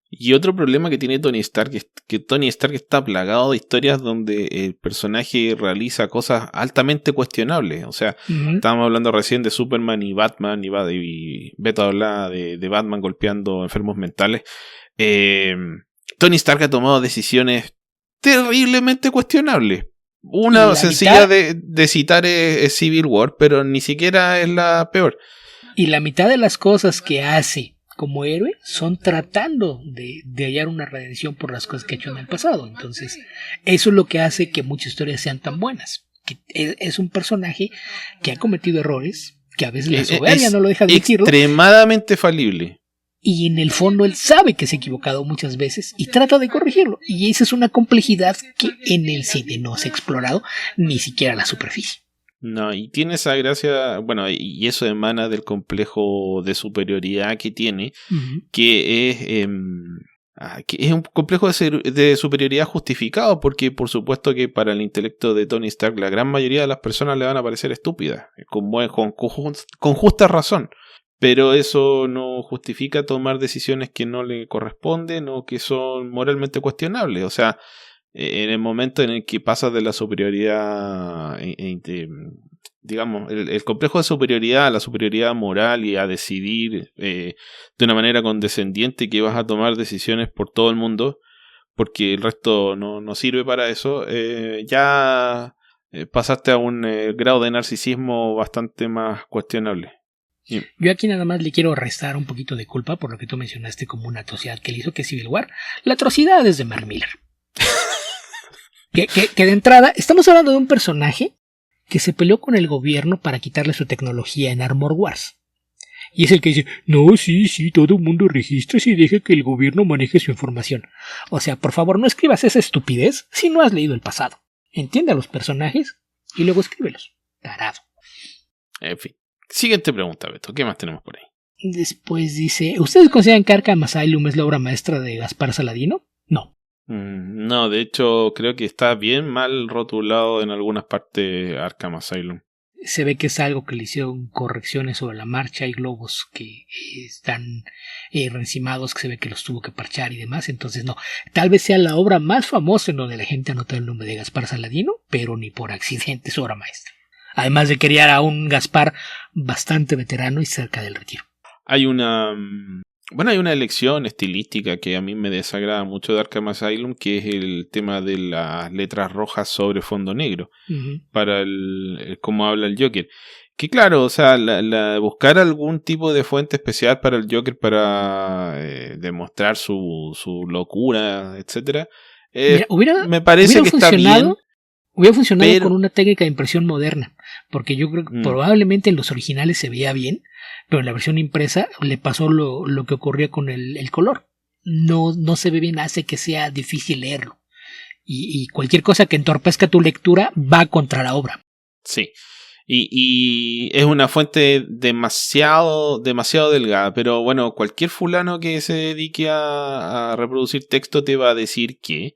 Y otro problema que tiene Tony Stark es que Tony Stark está plagado de historias donde el personaje realiza cosas altamente cuestionables. O sea, estábamos hablando recién de Superman y Batman, y Beto hablaba de Batman golpeando enfermos mentales. Tony Stark ha tomado decisiones terriblemente cuestionables. Una sencilla de citar es Civil War, pero ni siquiera es la peor. Y la mitad de las cosas que hace como héroe son tratando de hallar una redención por las cosas que ha hecho en el pasado. Entonces, eso es lo que hace que muchas historias sean tan buenas. Que es un personaje que ha cometido errores, que a veces la soberbia no lo deja admitirlo. Extremadamente falible. y en el fondo él sabe que se ha equivocado muchas veces y trata de corregirlo. Y esa es una complejidad que en el cine no se ha explorado ni siquiera a la superficie. No, y tiene esa gracia, bueno, y eso emana del complejo de superioridad que tiene, que es un complejo de superioridad justificado, porque por supuesto que para el intelecto de Tony Stark la gran mayoría de las personas le van a parecer estúpidas, con justa razón, pero eso no justifica tomar decisiones que no le corresponden o que son moralmente cuestionables. O sea, en el momento en el que pasas de la superioridad, digamos, el complejo de superioridad a la superioridad moral y a decidir de una manera condescendiente que vas a tomar decisiones por todo el mundo, porque el resto no sirve para eso, ya pasaste a un grado de narcisismo bastante más cuestionable. Yo aquí nada más le quiero restar un poquito de culpa por lo que tú mencionaste como una atrocidad que le hizo, que es Civil War. La atrocidad es de Mark Millar. Que de entrada, estamos hablando de un personaje que se peleó con el gobierno para quitarle su tecnología en Armor Wars. Y es el que dice, no, sí, todo el mundo registra y deja que el gobierno maneje su información. O sea, por favor, no escribas esa estupidez si no has leído el pasado. Entiende a los personajes y luego escríbelos. Tarado. En fin. Siguiente pregunta, Beto. ¿Qué más tenemos por ahí? Después dice, ¿ustedes consideran que Arkham Asylum es la obra maestra de Gaspar Saladino? No. No, de hecho creo que está bien mal rotulado en algunas partes Arkham Asylum. Se ve que es algo que le hicieron correcciones sobre la marcha. Hay globos que están reencimados, que se ve que los tuvo que parchar y demás. Entonces no, tal vez sea la obra más famosa en donde la gente anota el nombre de Gaspar Saladino, pero ni por accidente es obra maestra. Además de criar a un Gaspar bastante veterano y cerca del retiro. Hay una elección estilística que a mí me desagrada mucho de Arkham Asylum, que es el tema de las letras rojas sobre fondo negro, para el cómo habla el Joker. Que claro, o sea, buscar algún tipo de fuente especial para el Joker para demostrar su locura, etcétera, me parece que está bien. Hubiera funcionado con una técnica de impresión moderna, porque yo creo que probablemente en los originales se veía bien, pero en la versión impresa le pasó lo que ocurría con el color. No se ve bien, hace que sea difícil leerlo. Y cualquier cosa que entorpezca tu lectura va contra la obra. Sí, y es una fuente demasiado delgada, pero bueno, cualquier fulano que se dedique a reproducir texto te va a decir que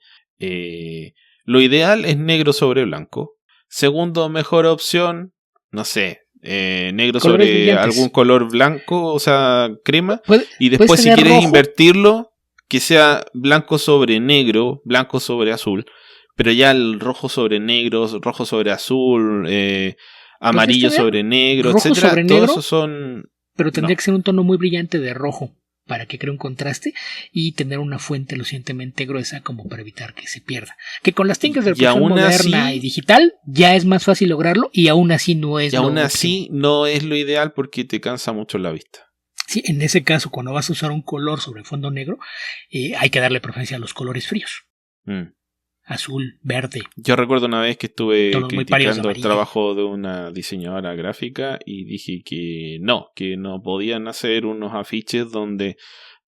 lo ideal es negro sobre blanco. Segundo, mejor opción, no sé, negro Colores sobre brillantes. algún color blanco, o sea, crema. Y puedes después, si tener quieres rojo. invertirlo, que sea blanco sobre negro, blanco sobre azul. Pero ya el rojo sobre negro, rojo sobre azul, amarillo sobre negro, rojo etcétera. sobre Todos negro, esos son. Pero tendría que ser un tono muy brillante de rojo para que cree un contraste y tener una fuente lo suficientemente gruesa como para evitar que se pierda. Que con las técnicas de reproducción moderna y digital ya es más fácil lograrlo y aún así no es lo óptimo. Y aún así no es lo ideal porque te cansa mucho la vista. Sí, en ese caso, cuando vas a usar un color sobre fondo negro, hay que darle preferencia a los colores fríos. Azul, verde. Yo recuerdo una vez que estuve criticando el trabajo de una diseñadora gráfica y dije que no podían hacer unos afiches donde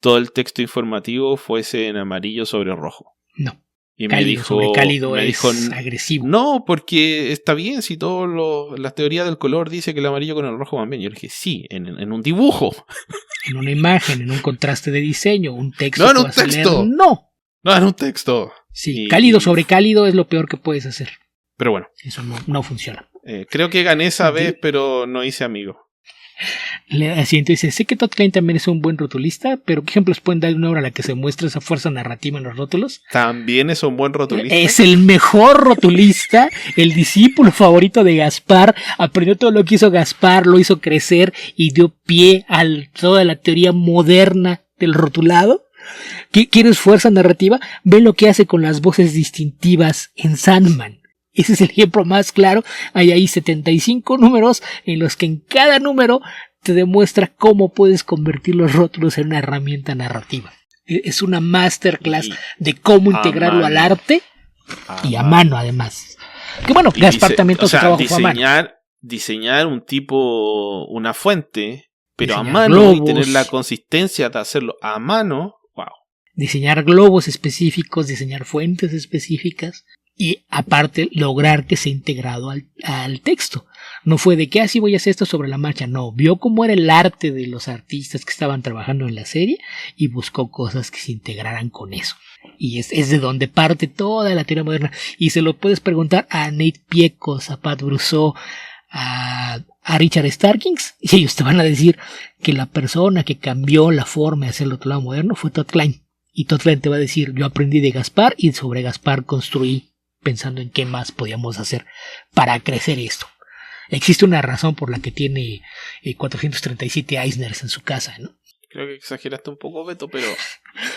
todo el texto informativo fuese en amarillo sobre rojo. No. Y cálido sobre cálido es agresivo. No, porque está bien si la teoría del color dice que el amarillo con el rojo van bien. Yo le dije, sí, en un dibujo. En una imagen, en un contraste de diseño, un texto. No, en un texto. No, en un texto. Sí, cálido sobre cálido es lo peor que puedes hacer. Pero bueno. Eso no funciona. Creo que gané esa vez, pero no hice amigo. La siguiente dice, sé que Todd Klein también es un buen rotulista, pero ¿qué ejemplos pueden dar de una obra a la que se muestra esa fuerza narrativa en los rótulos? ¿También es un buen rotulista? Es el mejor rotulista, el discípulo favorito de Gaspar, aprendió todo lo que hizo Gaspar, lo hizo crecer y dio pie a toda la teoría moderna del rotulado. ¿Quieres fuerza narrativa? Ve lo que hace con las voces distintivas en Sandman. Ese es el ejemplo más claro. Hay ahí 75 números en los que en cada número te demuestra cómo puedes convertir los rótulos en una herramienta narrativa. Es una masterclass de cómo integrarlo al arte y a mano además. Que bueno, Gaspar también todo su trabajo fue a mano. Diseñar una fuente, pero a diseñar mano globos, y tener la consistencia de hacerlo a mano, wow. diseñar globos específicos, diseñar fuentes específicas y aparte lograr que sea integrado al texto. No fue de que así voy a hacer esto sobre la marcha, no, vio cómo era el arte de los artistas que estaban trabajando en la serie y buscó cosas que se integraran con eso. Y es de donde parte toda la teoría moderna. Y se lo puedes preguntar a Nate Piekos, a Pat Brousseau, a Richard Starkings, y ellos te van a decir que la persona que cambió la forma de hacer el otro lado moderno fue Todd Klein. Y Todd Klein te va a decir, yo aprendí de Gaspar y sobre Gaspar construí pensando en qué más podíamos hacer para crecer esto. Existe una razón por la que tiene 437 Eisners en su casa, ¿no? Creo que exageraste un poco, Beto, pero...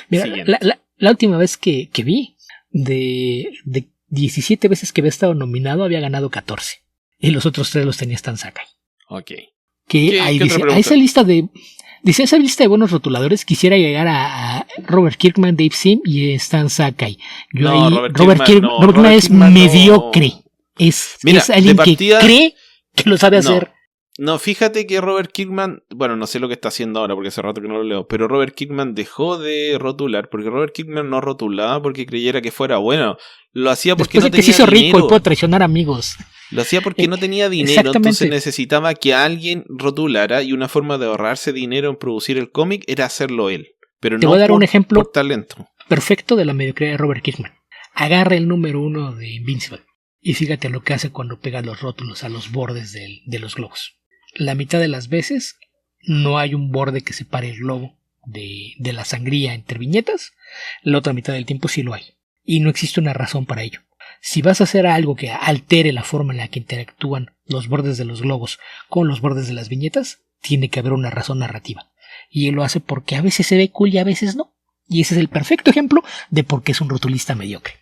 Mira, la última vez que vi, de 17 veces que había estado nominado, había ganado 14. Y los otros 3 los tenía Stan Sakai. Ok. Que ahí dice, a esa lista de buenos rotuladores quisiera llegar a Robert Kirkman, Dave Sim y Stan Sakai. Robert Kirkman es mediocre. No. Es alguien partida, que cree que lo sabe hacer. No, fíjate que Robert Kirkman, bueno, no sé lo que está haciendo ahora porque hace rato que no lo leo, pero Robert Kirkman dejó de rotular porque Robert Kirkman no rotulaba porque creyera que fuera bueno. Lo hacía porque no tenía dinero. Después de que se hizo rico y pudo traicionar amigos. Lo hacía porque no tenía dinero, entonces necesitaba que alguien rotulara y una forma de ahorrarse dinero en producir el cómic era hacerlo él. Pero te voy a dar un ejemplo por talento perfecto de la mediocridad de Robert Kirkman. Agarra el número 1 de Invincible y fíjate lo que hace cuando pega los rótulos a los bordes de los globos. La mitad de las veces no hay un borde que separe el globo de la sangría entre viñetas, la otra mitad del tiempo sí lo hay. Y no existe una razón para ello. Si vas a hacer algo que altere la forma en la que interactúan los bordes de los globos con los bordes de las viñetas, tiene que haber una razón narrativa. Y él lo hace porque a veces se ve cool y a veces no. Y ese es el perfecto ejemplo de por qué es un rotulista mediocre.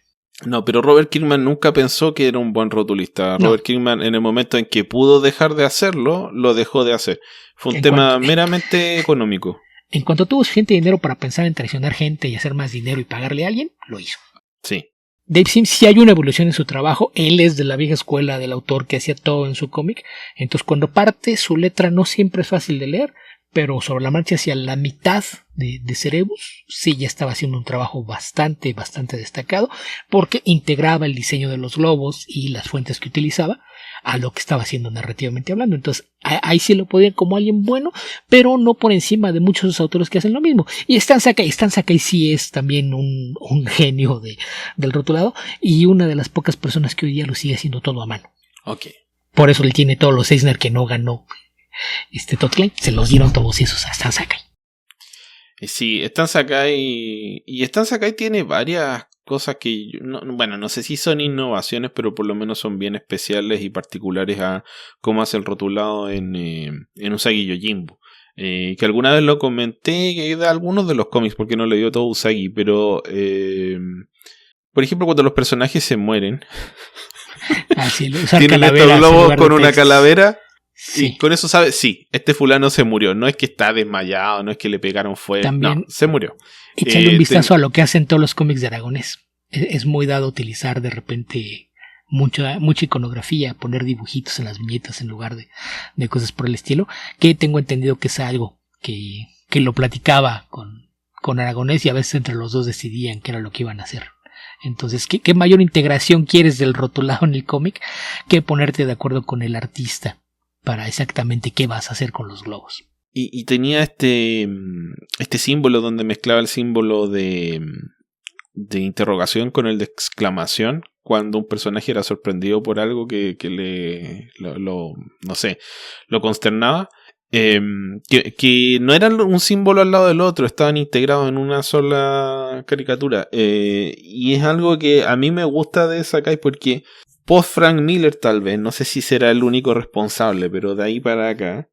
No, pero Robert Kirkman nunca pensó que era un buen rotulista. No. Robert Kirkman, en el momento en que pudo dejar de hacerlo, lo dejó de hacer. Fue un tema meramente económico. En cuanto tuvo suficiente dinero para pensar en traicionar gente y hacer más dinero y pagarle a alguien, lo hizo. Sí. Dave Sim sí hay una evolución en su trabajo. Él es de la vieja escuela del autor que hacía todo en su cómic. Entonces cuando parte, su letra no siempre es fácil de leer, pero sobre la marcha hacia la mitad de Cerebus sí ya estaba haciendo un trabajo bastante destacado porque integraba el diseño de los globos y las fuentes que utilizaba a lo que estaba haciendo narrativamente hablando. Entonces ahí sí lo podían como alguien bueno, pero no por encima de muchos de los autores que hacen lo mismo. Y Stan Sakai sí es también un genio del rotulado y una de las pocas personas que hoy día lo sigue haciendo todo a mano. Okay. Por eso él tiene todos los Eisner que no ganó Todd Klein, se los dieron todos esos a Stan Sakai. Sí, Stan Sakai. Y Stan Sakai tiene varias cosas que, no sé si son innovaciones, pero por lo menos son bien especiales y particulares a cómo hace el rotulado en Usagi Yojimbo. Que alguna vez lo comenté de algunos de los cómics, porque no leí todo Usagi, pero por ejemplo, cuando los personajes se mueren, tienen estos globos con una calavera. Sí. Y con eso sabes, sí, este fulano se murió. No es que está desmayado, no es que le pegaron fuego. No, se murió. Échale un vistazo a lo que hacen todos los cómics de Aragonés. Es muy dado utilizar de repente mucha iconografía, poner dibujitos en las viñetas en lugar de cosas por el estilo. Que tengo entendido que es algo que lo platicaba con Aragonés y a veces entre los dos decidían qué era lo que iban a hacer. Entonces, ¿qué mayor integración quieres del rotulado en el cómic que ponerte de acuerdo con el artista para exactamente qué vas a hacer con los globos? Y tenía este símbolo donde mezclaba el símbolo de interrogación con el de exclamación cuando un personaje era sorprendido por algo que lo consternaba. Que no eran un símbolo al lado del otro, estaban integrados en una sola caricatura. Y es algo que a mí me gusta de Sakai porque post Frank Miller tal vez, no sé si será el único responsable, pero de ahí para acá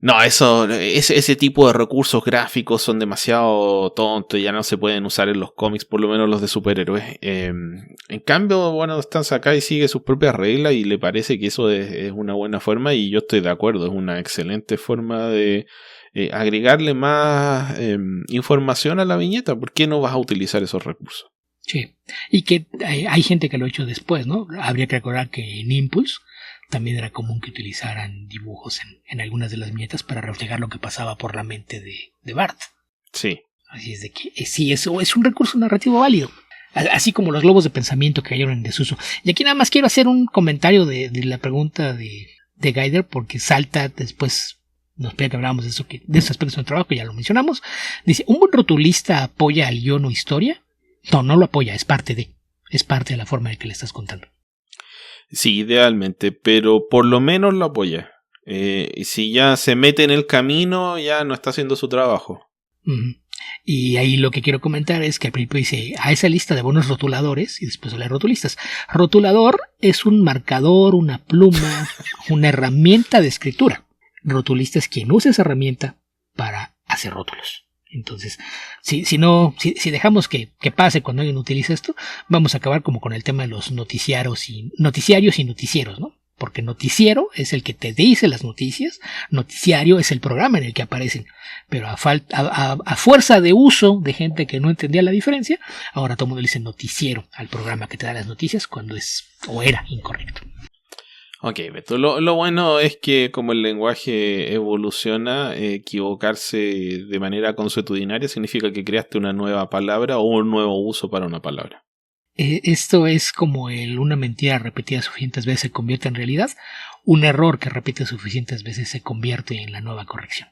ese tipo de recursos gráficos son demasiado tontos, ya no se pueden usar en los cómics, por lo menos los de superhéroes. En cambio, bueno, Stan Sakai sigue sus propias reglas y le parece que eso es una buena forma, y yo estoy de acuerdo, es una excelente forma de agregarle más información a la viñeta. ¿Por qué no vas a utilizar esos recursos? Sí, y que hay gente que lo ha hecho después, ¿no? Habría que recordar que en Impulse también era común que utilizaran dibujos en algunas de las viñetas para reflejar lo que pasaba por la mente de Bart. Sí. Así es de que sí, eso es un recurso narrativo válido. Así como los globos de pensamiento que cayeron en desuso. Y aquí nada más quiero hacer un comentario de la pregunta de Gaider, porque salta después, nos pide que hablamos de esos aspectos del trabajo, que ya lo mencionamos. Dice, ¿un buen rotulista apoya al guión o historia? No lo apoya, es parte de la forma en que le estás contando. Sí, idealmente, pero por lo menos lo apoya. Y si ya se mete en el camino, ya no está haciendo su trabajo. Y ahí lo que quiero comentar es que al principio dice a esa lista de buenos rotuladores y después habla de rotulistas. Rotulador es un marcador, una pluma, una herramienta de escritura. Rotulista es quien usa esa herramienta para hacer rótulos. Entonces, si dejamos que pase cuando alguien utiliza esto, vamos a acabar como con el tema de los noticiarios y noticieros, ¿no? Porque noticiero es el que te dice las noticias, noticiario es el programa en el que aparecen. Pero a fuerza de uso de gente que no entendía la diferencia, ahora todo el mundo le dice noticiero al programa que te da las noticias cuando es o era incorrecto. Ok, Beto, lo bueno es que como el lenguaje evoluciona, equivocarse de manera consuetudinaria significa que creaste una nueva palabra o un nuevo uso para una palabra. Esto es como una mentira repetida suficientes veces se convierte en realidad, un error que repite suficientes veces se convierte en la nueva corrección.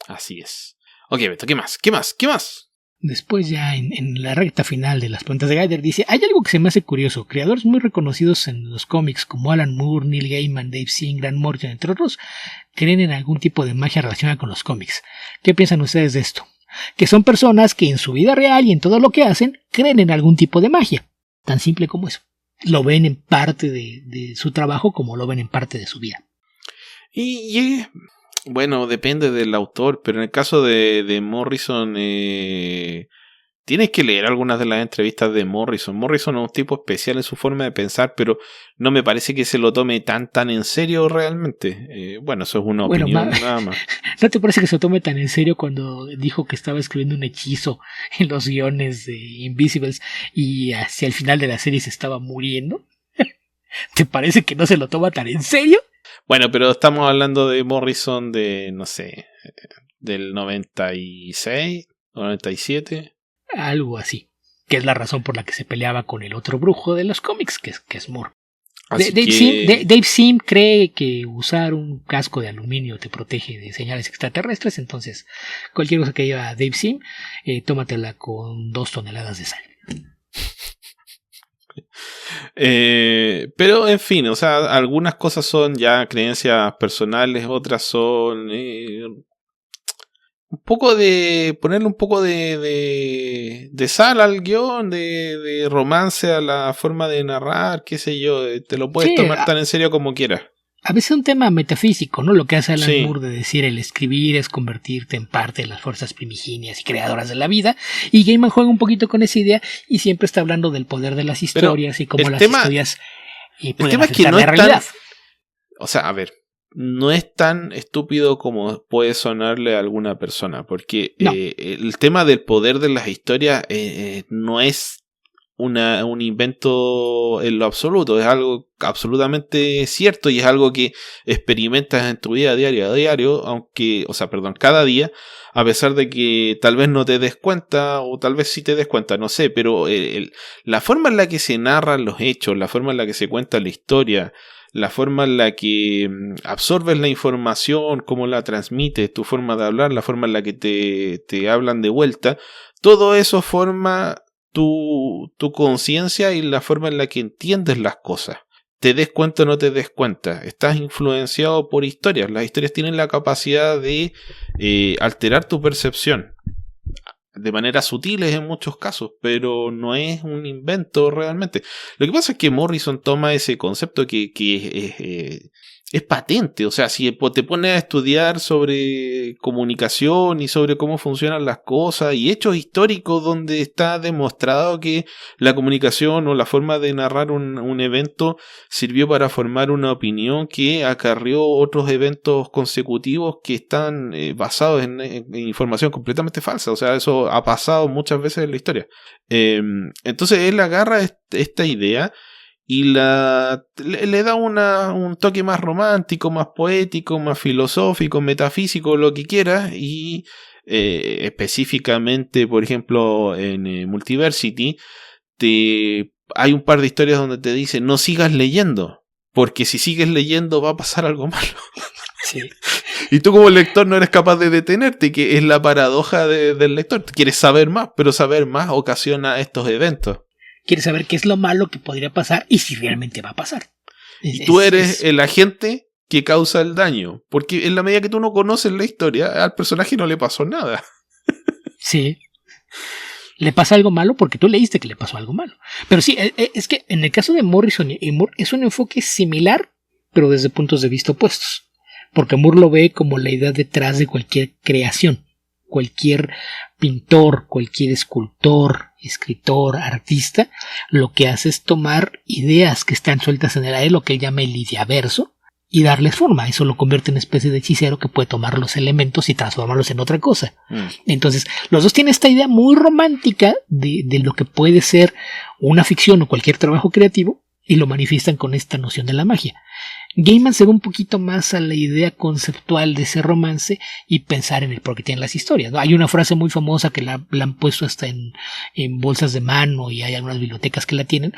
Así es. Ok, Beto, ¿qué más? Después ya en la recta final de las preguntas de Gaider dice, hay algo que se me hace curioso, creadores muy reconocidos en los cómics como Alan Moore, Neil Gaiman, Dave Sim, Grant Morrison, entre otros, creen en algún tipo de magia relacionada con los cómics. ¿Qué piensan ustedes de esto? Que son personas que en su vida real y en todo lo que hacen creen en algún tipo de magia. Tan simple como eso. Lo ven en parte de su trabajo como lo ven en parte de su vida. Y bueno, depende del autor, pero en el caso de Morrison, tienes que leer algunas de las entrevistas de Morrison. Morrison es un tipo especial en su forma de pensar, pero no me parece que se lo tome tan en serio realmente. Bueno, eso es una opinión nada más. ¿No te parece que se lo tome tan en serio cuando dijo que estaba escribiendo un hechizo en los guiones de Invisibles y hacia el final de la serie se estaba muriendo? ¿Te parece que no se lo toma tan en serio? Bueno, pero estamos hablando de Morrison de, no sé, del 96 o 97. Algo así. Que es la razón por la que se peleaba con el otro brujo de los cómics, que es Moore. Dave Sim cree que usar un casco de aluminio te protege de señales extraterrestres, entonces cualquier cosa que lleva Dave Sim, tómatela con 2 toneladas de sal. Pero en fin, o sea, algunas cosas son ya creencias personales, otras son un poco de ponerle un poco de sal al guión, de romance a la forma de narrar, qué sé yo, te lo puedes tomar tan en serio como quieras. A veces es un tema metafísico, ¿no? Lo que hace Alan Moore de decir el escribir es convertirte en parte de las fuerzas primigenias y creadoras de la vida. Y Gaiman juega un poquito con esa idea y siempre está hablando del poder de las historias y cómo las historias pueden afectar la realidad. O sea, a ver, no es tan estúpido como puede sonarle a alguna persona, porque el tema del poder de las historias no es un invento en lo absoluto, es algo absolutamente cierto y es algo que experimentas en tu vida diario a diario, cada día, a pesar de que tal vez no te des cuenta o tal vez sí te des cuenta, no sé, pero la forma en la que se narran los hechos, la forma en la que se cuenta la historia, la forma en la que absorbes la información, cómo la transmites, tu forma de hablar, la forma en la que te hablan de vuelta, todo eso forma tu conciencia y la forma en la que entiendes las cosas. Te des cuenta o no te des cuenta, estás influenciado por historias. Las historias tienen la capacidad de alterar tu percepción de maneras sutiles en muchos casos, pero no es un invento realmente. Lo que pasa es que Morrison toma ese concepto que es patente, o sea, si te pones a estudiar sobre comunicación y sobre cómo funcionan las cosas y hechos históricos donde está demostrado que la comunicación o la forma de narrar un evento sirvió para formar una opinión que acarrió otros eventos consecutivos que están basados en información completamente falsa, o sea, eso ha pasado muchas veces en la historia. Entonces él agarra esta idea y le da un toque más romántico, más poético, más filosófico, metafísico, lo que quiera, y específicamente, por ejemplo, en Multiversity, hay un par de historias donde te dice no sigas leyendo, porque si sigues leyendo va a pasar algo malo. Sí. Y tú como lector no eres capaz de detenerte, que es la paradoja del lector. Quieres saber más, pero saber más ocasiona estos eventos. Quieres saber qué es lo malo que podría pasar y si realmente va a pasar. Y tú eres el agente que causa el daño, porque en la medida que tú no conoces la historia, al personaje no le pasó nada. Sí. Le pasa algo malo porque tú leíste que le pasó algo malo. Pero sí, es que en el caso de Morrison y Moore es un enfoque similar, pero desde puntos de vista opuestos. Porque Moore lo ve como la idea detrás de cualquier creación. Cualquier pintor, cualquier escultor, escritor, artista, lo que hace es tomar ideas que están sueltas en el aire, lo que él llama el ideaverso, y darles forma. Eso lo convierte en una especie de hechicero que puede tomar los elementos y transformarlos en otra cosa. Entonces, los dos tienen esta idea muy romántica de lo que puede ser una ficción o cualquier trabajo creativo, y lo manifiestan con esta noción de la magia. Gaiman se va un poquito más a la idea conceptual de ese romance y pensar en el por qué tienen las historias, ¿no? Hay una frase muy famosa que la han puesto hasta en bolsas de mano, y hay algunas bibliotecas que la tienen,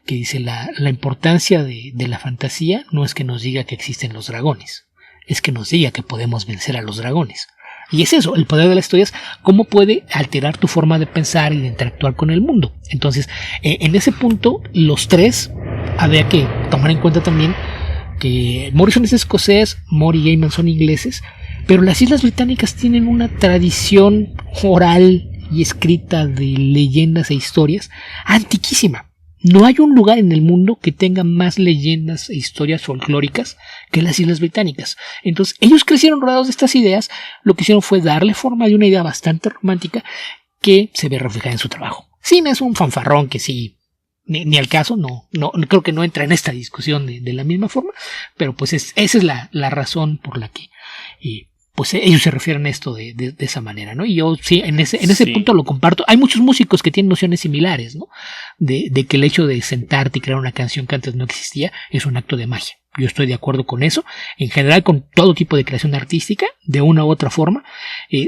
que dice la importancia de la fantasía no es que nos diga que existen los dragones, es que nos diga que podemos vencer a los dragones. Y es eso, el poder de las historias, cómo puede alterar tu forma de pensar y de interactuar con el mundo. Entonces, en ese punto, los tres, habría que tomar en cuenta también que Morrison es escocés, Moore y Gaiman son ingleses, pero las Islas Británicas tienen una tradición oral y escrita de leyendas e historias antiquísima. No hay un lugar en el mundo que tenga más leyendas e historias folclóricas que las Islas Británicas. Entonces, ellos crecieron rodeados de estas ideas. Lo que hicieron fue darle forma de una idea bastante romántica que se ve reflejada en su trabajo. Sí, es un fanfarrón que sí, ni al caso, no creo que no entra en esta discusión de la misma forma, pero pues esa es la razón por la que pues ellos se refieren a esto de esa manera, ¿no? Y yo sí, en ese punto lo comparto. Hay muchos músicos que tienen nociones similares, ¿no? De que el hecho de sentarte y crear una canción que antes no existía es un acto de magia. Yo estoy de acuerdo con eso. En general, con todo tipo de creación artística, de una u otra forma.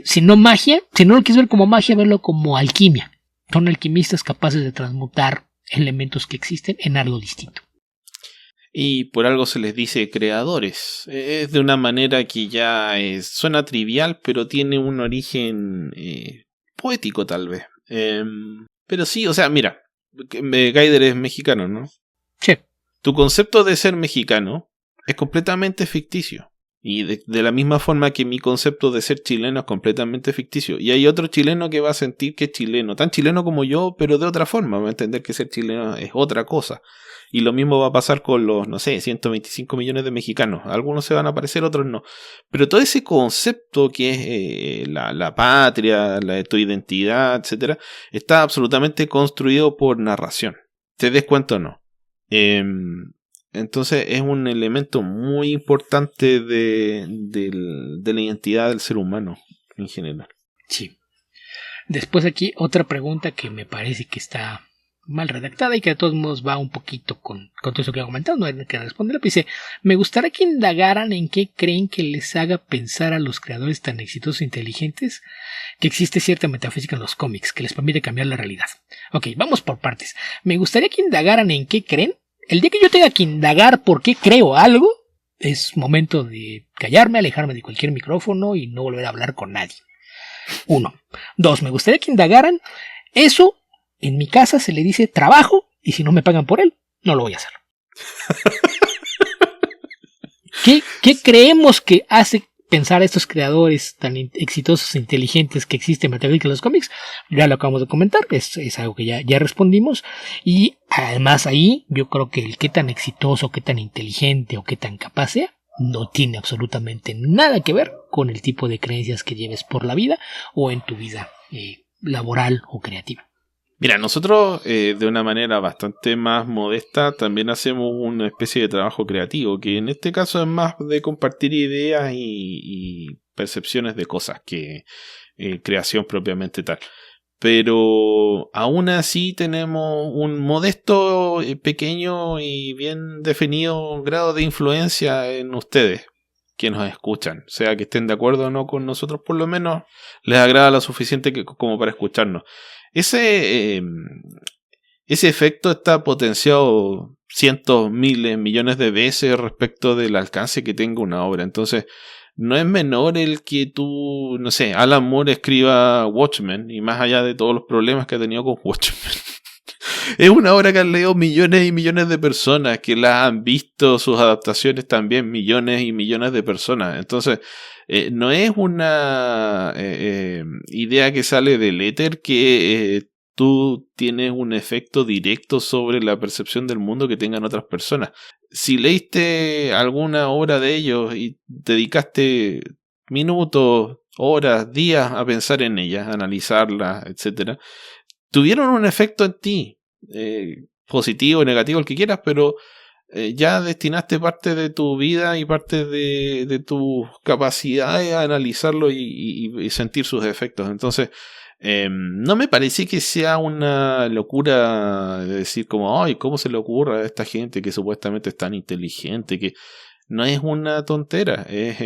Si no magia, si no lo quieres ver como magia, verlo como alquimia. Son alquimistas capaces de transmutar elementos que existen en algo distinto. Y por algo se les dice creadores. Es de una manera que ya suena trivial, pero tiene un origen poético tal vez. Pero sí, o sea, mira, Gaider es mexicano, ¿no? Sí. Tu concepto de ser mexicano es completamente ficticio. Y de la misma forma que mi concepto de ser chileno es completamente ficticio. Y hay otro chileno que va a sentir que es chileno, tan chileno como yo, pero de otra forma. Va a entender que ser chileno es otra cosa. Y lo mismo va a pasar con los, 125 millones de mexicanos. Algunos se van a parecer, otros no. Pero todo ese concepto que es la patria, tu identidad, etcétera, está absolutamente construido por narración. ¿Te des cuenta o no? Entonces es un elemento muy importante de la identidad del ser humano en general. Sí. Después aquí otra pregunta que me parece que está mal redactada y que de todos modos va un poquito con todo eso que he comentado, no hay que responderla. Dice, me gustaría que indagaran en qué creen que les haga pensar a los creadores tan exitosos e inteligentes que existe cierta metafísica en los cómics que les permite cambiar la realidad. Ok, vamos por partes. Me gustaría que indagaran en qué creen. El día que yo tenga que indagar por qué creo algo, es momento de callarme, alejarme de cualquier micrófono y no volver a hablar con nadie. 1. 2. Me gustaría que indagaran eso. En mi casa se le dice trabajo, y si no me pagan por él, no lo voy a hacer. ¿Qué creemos que hace pensar a estos creadores tan exitosos e inteligentes que existen en en los cómics? Ya lo acabamos de comentar, es algo que ya respondimos. Y además ahí yo creo que el qué tan exitoso, qué tan inteligente o qué tan capaz sea, no tiene absolutamente nada que ver con el tipo de creencias que lleves por la vida o en tu vida laboral o creativa. Mira, nosotros de una manera bastante más modesta también hacemos una especie de trabajo creativo, que en este caso es más de compartir ideas y percepciones de cosas que creación propiamente tal. pero aún así tenemos un modesto, pequeño y bien definido grado de influencia en ustedes que nos escuchan, sea que estén de acuerdo o no con nosotros, por lo menos les agrada lo suficiente como para escucharnos. Ese efecto está potenciado cientos, miles, millones de veces respecto del alcance que tenga una obra. Entonces, no es menor el que tú, no sé, Alan Moore escriba Watchmen, y más allá de todos los problemas que ha tenido con Watchmen. Es una obra que han leído millones y millones de personas, que la han visto, sus adaptaciones también, millones y millones de personas. Entonces, no es una idea que sale del éter que tú tienes un efecto directo sobre la percepción del mundo que tengan otras personas. Si leíste alguna obra de ellos y dedicaste minutos, horas, días a pensar en ellas, a analizarlas, etc., tuvieron un efecto en ti, positivo, negativo, el que quieras, pero ya destinaste parte de tu vida y parte de tus capacidades a analizarlo y sentir sus efectos. Entonces, no me parece que sea una locura de decir como, ay, ¿cómo se le ocurre a esta gente que supuestamente es tan inteligente? Que no es una tontera, es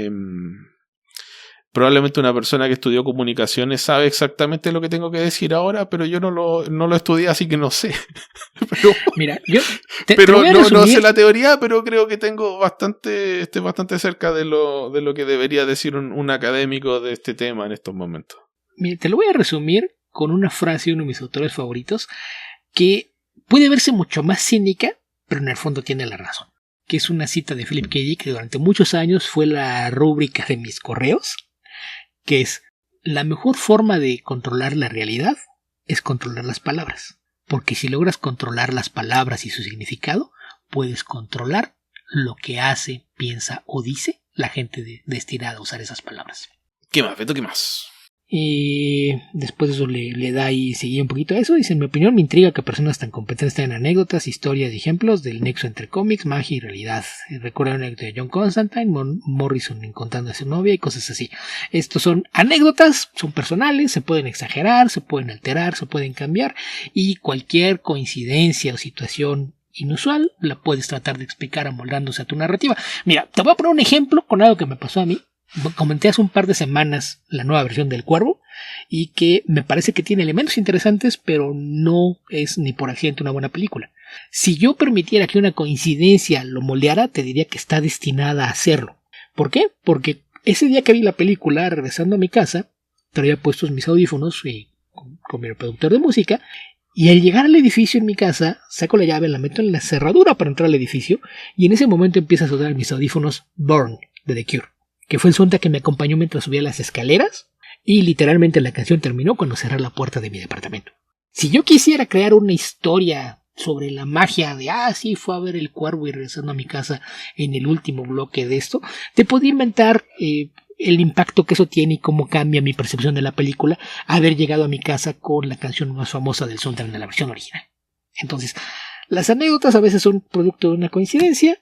probablemente una persona que estudió comunicaciones sabe exactamente lo que tengo que decir ahora, pero yo no lo estudié, así que no sé. Pero, mira, yo no sé la teoría, pero creo que estoy bastante cerca de lo que debería decir un académico de este tema en estos momentos. Mira, te lo voy a resumir con una frase de uno de mis autores favoritos que puede verse mucho más cínica, pero en el fondo tiene la razón. Que es una cita de Philip K. Dick, que durante muchos años fue la rúbrica de mis correos, que es: la mejor forma de controlar la realidad es controlar las palabras, porque si logras controlar las palabras y su significado, puedes controlar lo que hace, piensa o dice la gente destinada a usar esas palabras. ¿Qué más, Beto? ¿Qué más? Y después de eso le da y seguía un poquito a eso. Dice: en mi opinión me intriga que personas tan competentes tengan anécdotas, historias y ejemplos del nexo entre cómics, magia y realidad. Recuerda una anécdota de John Constantine, Morrison contando a su novia y cosas así. Estos son anécdotas, son personales, se pueden exagerar, se pueden alterar, se pueden cambiar, y cualquier coincidencia o situación inusual la puedes tratar de explicar amoldándose a tu narrativa. Mira, te voy a poner un ejemplo con algo que me pasó a mí. Comenté hace un par de semanas la nueva versión del Cuervo y que me parece que tiene elementos interesantes, pero no es ni por accidente una buena película. Si yo permitiera que una coincidencia lo moldeara, te diría que está destinada a hacerlo. ¿Por qué? Porque ese día que vi la película, regresando a mi casa, traía puestos mis audífonos con mi reproductor de música, y al llegar al edificio en mi casa, saco la llave, la meto en la cerradura para entrar al edificio, y en ese momento empieza a sonar mis audífonos Burn de The Cure, que fue el soundtrack que me acompañó mientras subía las escaleras, y literalmente la canción terminó cuando cerré la puerta de mi departamento. Si yo quisiera crear una historia sobre la magia de, sí, fue a ver el Cuervo y regresando a mi casa en el último bloque de esto, te podía inventar el impacto que eso tiene y cómo cambia mi percepción de la película haber llegado a mi casa con la canción más famosa del soundtrack de la versión original. Entonces, las anécdotas a veces son producto de una coincidencia,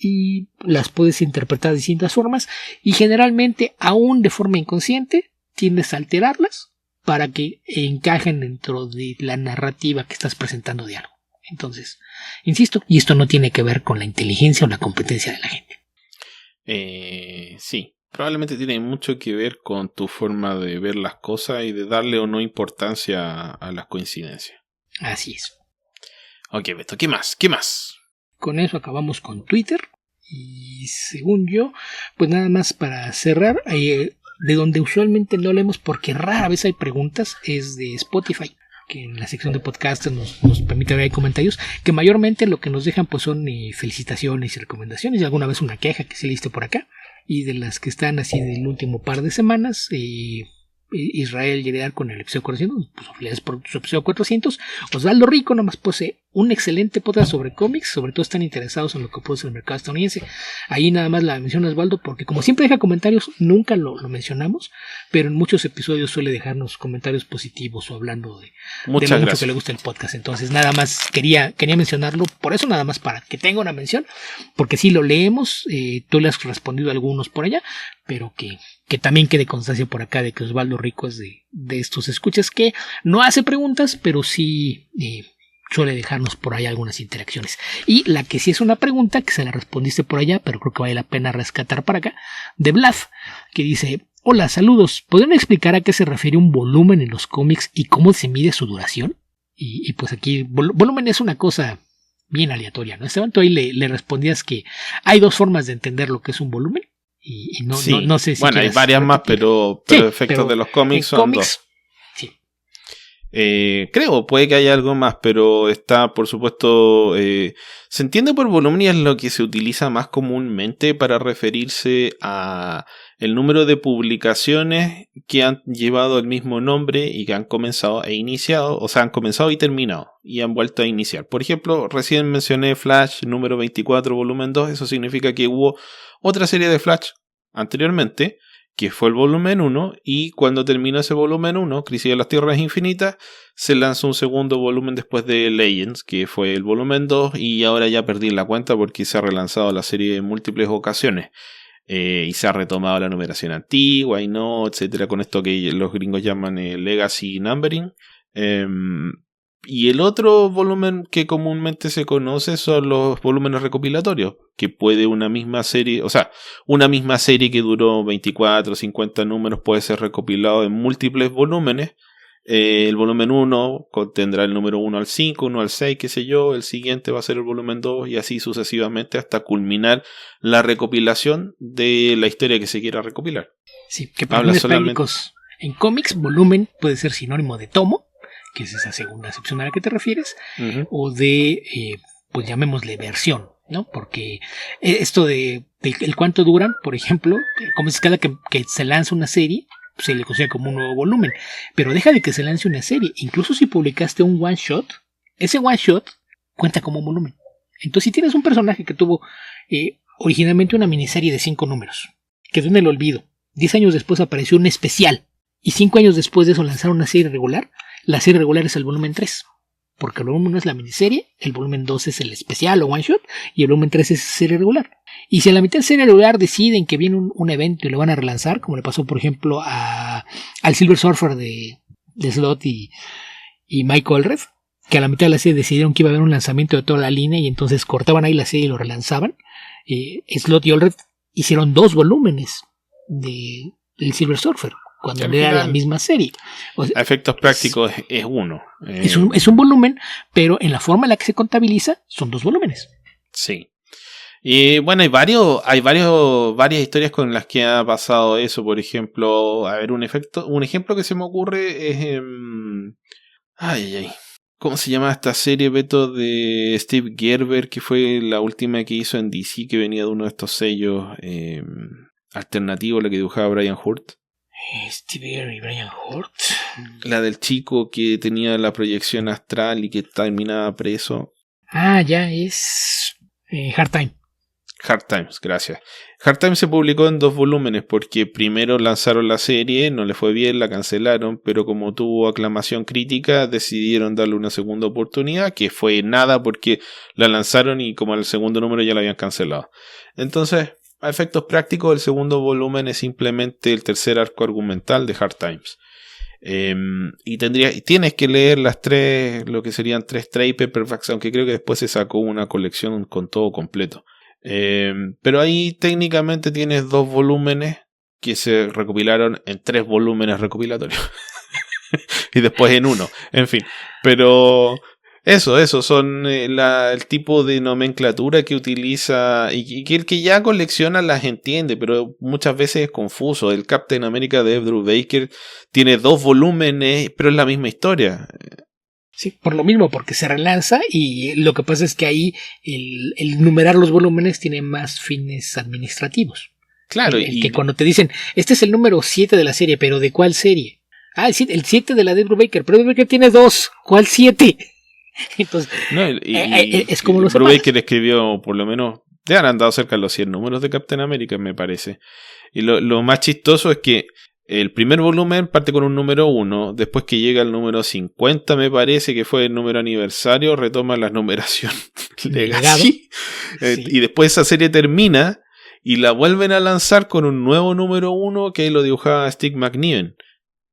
y las puedes interpretar de distintas formas, y generalmente, aún de forma inconsciente, tiendes a alterarlas para que encajen dentro de la narrativa que estás presentando de algo. Entonces, insisto, y esto no tiene que ver con la inteligencia o la competencia de la gente. Sí, probablemente tiene mucho que ver con tu forma de ver las cosas y de darle o no importancia a las coincidencias. Así es. Ok, Beto, ¿qué más? ¿Qué más? Con eso acabamos con Twitter. Y según yo, pues nada más para cerrar, de donde usualmente no leemos porque rara vez hay preguntas, es de Spotify, que en la sección de podcast nos permite ver comentarios, que mayormente lo que nos dejan pues son felicitaciones y recomendaciones, y alguna vez una queja que se liste por acá, y de las que están así del último par de semanas, Israel Llegar con el episodio 400, pues felicidades por su episodio 400. Osvaldo Rico nomás posee un excelente podcast sobre cómics, sobre todo están interesados en lo que produce el mercado estadounidense. Ahí nada más la menciona Osvaldo porque como siempre deja comentarios, nunca lo mencionamos, pero en muchos episodios suele dejarnos comentarios positivos o hablando de lo mucho que le gusta el podcast. Entonces nada más quería mencionarlo, por eso nada más para que tenga una mención, porque sí lo leemos, tú le has respondido a algunos por allá, pero que también quede constancia por acá de que Osvaldo Rico es de estos escuchas que no hace preguntas, pero sí suele dejarnos por ahí algunas interacciones. Y la que sí es una pregunta, que se la respondiste por allá, pero creo que vale la pena rescatar para acá, de Vlad, que dice: hola, saludos, ¿podrían explicar a qué se refiere un volumen en los cómics y cómo se mide su duración? Y pues aquí, volumen es una cosa bien aleatoria, ¿no? Esteban, tú ahí le respondías que hay dos formas de entender lo que es un volumen. Y no sé si bueno, hay varias más, pero sí, efectos de los cómics son dos. Sí. Creo, puede que haya algo más, pero está, por supuesto, se entiende por volumen y es lo que se utiliza más comúnmente para referirse a el número de publicaciones que han llevado el mismo nombre y que han comenzado e iniciado, o sea, han comenzado y terminado y han vuelto a iniciar. Por ejemplo, recién mencioné Flash número 24, volumen 2, eso significa que hubo otra serie de Flash anteriormente, que fue el volumen 1, y cuando terminó ese volumen 1, Crisis de las Tierras Infinitas, se lanzó un segundo volumen después de Legends, que fue el volumen 2, y ahora ya perdí la cuenta porque se ha relanzado la serie en múltiples ocasiones, y se ha retomado la numeración antigua y no, etcétera, con esto que los gringos llaman Legacy Numbering. Y el otro volumen que comúnmente se conoce son los volúmenes recopilatorios, que puede una misma serie, o sea, una misma serie que duró 24 o 50 números puede ser recopilado en múltiples volúmenes. El volumen 1 contendrá el número 1 al 5, 1 al 6, qué sé yo, el siguiente va a ser el volumen 2 y así sucesivamente hasta culminar la recopilación de la historia que se quiera recopilar. Sí, que para fines prácticos en cómics, volumen puede ser sinónimo de tomo, que es esa segunda acepción a la que te refieres, o de, pues llamémosle versión, ¿no? Porque esto de el cuánto duran, por ejemplo, como es cada que se lanza una serie, se le considera como un nuevo volumen, pero deja de que se lance una serie, incluso si publicaste un one shot, ese one shot cuenta como un volumen. Entonces si tienes un personaje que tuvo originalmente una miniserie de 5 números, quedó en el olvido, 10 años después apareció un especial, y 5 años después de eso lanzaron una serie regular, la serie regular es el volumen 3, porque el volumen 1 es la miniserie, el volumen 2 es el especial o one shot, y el volumen 3 es serie regular. Y si a la mitad de serie regular deciden que viene un evento y lo van a relanzar, como le pasó por ejemplo al Silver Surfer de Slott y Mike Allred, que a la mitad de la serie decidieron que iba a haber un lanzamiento de toda la línea y entonces cortaban ahí la serie y lo relanzaban, Slott y Allred hicieron 2 volúmenes del Silver Surfer, cuando era la misma serie. O sea, a efectos prácticos es uno. Es un volumen, pero en la forma en la que se contabiliza son 2 volúmenes. Sí. Y bueno, hay varias historias con las que ha pasado eso. Por ejemplo, a ver, un ejemplo que se me ocurre es ¿cómo se llama esta serie, Beto, de Steve Gerber, que fue la última que hizo en DC, que venía de uno de estos sellos alternativos, la que dibujaba Brian Hurt? Steve Gerber y Brian Hurt. La del chico que tenía la proyección astral y que terminaba preso. Ya es Hard Time. Hard Times, gracias. Hard Times se publicó en 2 volúmenes porque primero lanzaron la serie, no le fue bien, la cancelaron, pero como tuvo aclamación crítica decidieron darle una segunda oportunidad, que fue nada porque la lanzaron y como el segundo número ya la habían cancelado. Entonces, a efectos prácticos, el segundo volumen es simplemente el tercer arco argumental de Hard Times. Y tienes que leer lo que serían 3 trade paperbacks, aunque creo que después se sacó una colección con todo completo. Pero ahí técnicamente tienes 2 volúmenes que se recopilaron en 3 volúmenes recopilatorios y después en 1, en fin, pero eso son el tipo de nomenclatura que utiliza y que el que ya colecciona las entiende, pero muchas veces es confuso. El Captain America de Drew Baker tiene 2 volúmenes, pero es la misma historia. Sí, por lo mismo, porque se relanza y lo que pasa es que ahí el numerar los volúmenes tiene más fines administrativos. Claro. Que cuando te dicen, este es el número 7 de la serie, pero ¿de cuál serie? El 7 de la de Drew Baker, pero Drew Baker tiene 2, ¿cuál 7? Entonces, No, es como los Brubaker escribió por lo menos, ya han andado cerca de los 100 números de Captain America, me parece. Y lo más chistoso es que el primer volumen parte con un número 1, después que llega el número 50, me parece que fue el número aniversario, retoma la numeración Legacy, sí. Y después esa serie termina y la vuelven a lanzar con un nuevo número 1 que lo dibujaba Steve McNiven.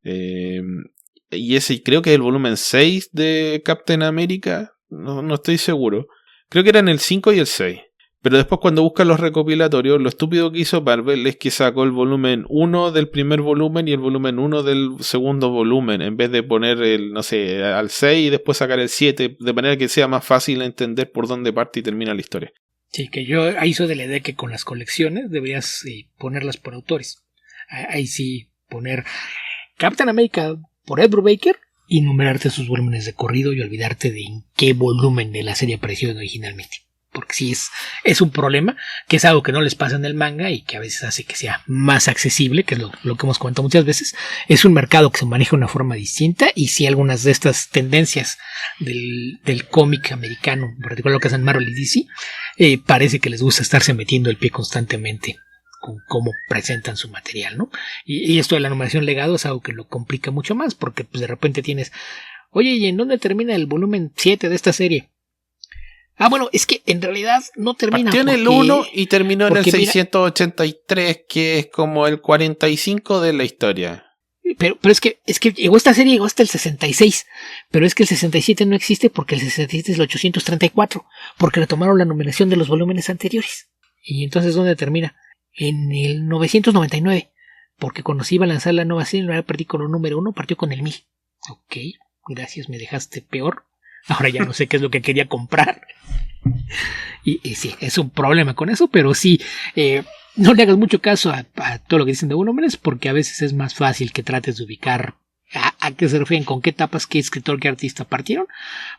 Y ese creo que es el volumen 6 de Captain America, no estoy seguro. Creo que eran el 5 y el 6. Pero después cuando buscan los recopilatorios, lo estúpido que hizo Marvel es que sacó el volumen 1 del primer volumen y el volumen 1 del segundo volumen, en vez de poner el, no sé, al 6 y después sacar el 7, de manera que sea más fácil entender por dónde parte y termina la historia. Sí, que yo ahí soy de la idea que con las colecciones deberías ponerlas por autores. Ahí sí poner Captain America por Ed Brubaker y numerarte sus volúmenes de corrido y olvidarte de en qué volumen de la serie apareció originalmente. Porque sí es un problema, que es algo que no les pasa en el manga y que a veces hace que sea más accesible, que es lo que hemos comentado muchas veces. Es un mercado que se maneja de una forma distinta y sí algunas de estas tendencias del cómic americano, en particular lo que hacen Marvel y DC, parece que les gusta estarse metiendo el pie constantemente con cómo presentan su material, ¿no? Y esto de la numeración legado es algo que lo complica mucho más, porque pues de repente tienes, oye, ¿y en dónde termina el volumen 7 de esta serie? Ah, bueno, es que en realidad no termina. Partió en el 1 y terminó en el 683, que es como el 45 de la historia. Pero es que esta serie llegó hasta el 66, pero es que el 67 no existe porque el 67 es el 834, porque retomaron la numeración de los volúmenes anteriores. Y entonces, ¿dónde termina? En el 999, porque cuando se iba a lanzar la nueva serie, no era partido con el número 1, partió con el 1000. Ok, gracias, me dejaste peor. Ahora ya no sé qué es lo que quería comprar. Y sí, es un problema con eso, pero sí, no le hagas mucho caso a todo lo que dicen de volúmenes, porque a veces es más fácil que trates de ubicar a qué se refieren, con qué etapas, qué escritor, qué artista partieron,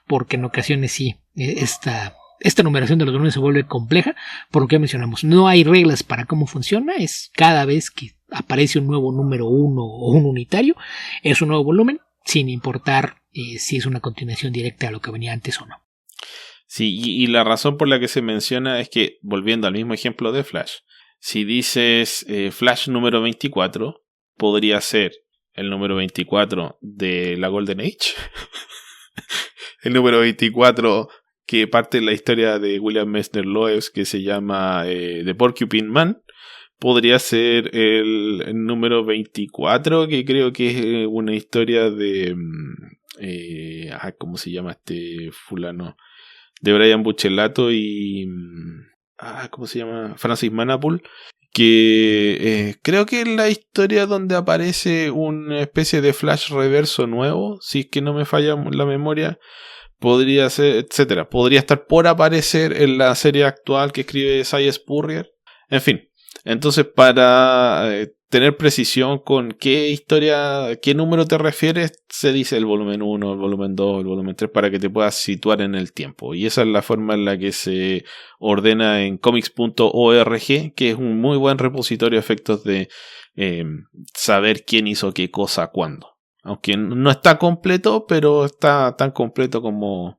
porque en ocasiones sí, esta numeración de los volúmenes se vuelve compleja, por lo que mencionamos. No hay reglas para cómo funciona, es cada vez que aparece un nuevo número 1 o un unitario, es un nuevo volumen, sin importar si es una continuación directa a lo que venía antes o no. Sí, y la razón por la que se menciona es que, volviendo al mismo ejemplo de Flash, si dices Flash número 24, podría ser el número 24 de la Golden Age, el número 24 que parte de la historia de William Messner Loebs, que se llama The Porcupine Man, podría ser el número 24, que creo que es una historia de... ¿cómo se llama este fulano? De Brian Buccellato y... ¿cómo se llama? Francis Manapul. Que creo que es la historia donde aparece una especie de Flash reverso nuevo, si es que no me falla la memoria. Podría ser, etcétera. Podría estar por aparecer en la serie actual que escribe Cy Spurrier. En fin. Entonces, para tener precisión con qué historia, qué número te refieres, se dice el volumen 1, el volumen 2, el volumen 3, para que te puedas situar en el tiempo. Y esa es la forma en la que se ordena en comics.org, que es un muy buen repositorio a efectos de saber quién hizo qué cosa cuándo. Aunque no está completo, pero está tan completo como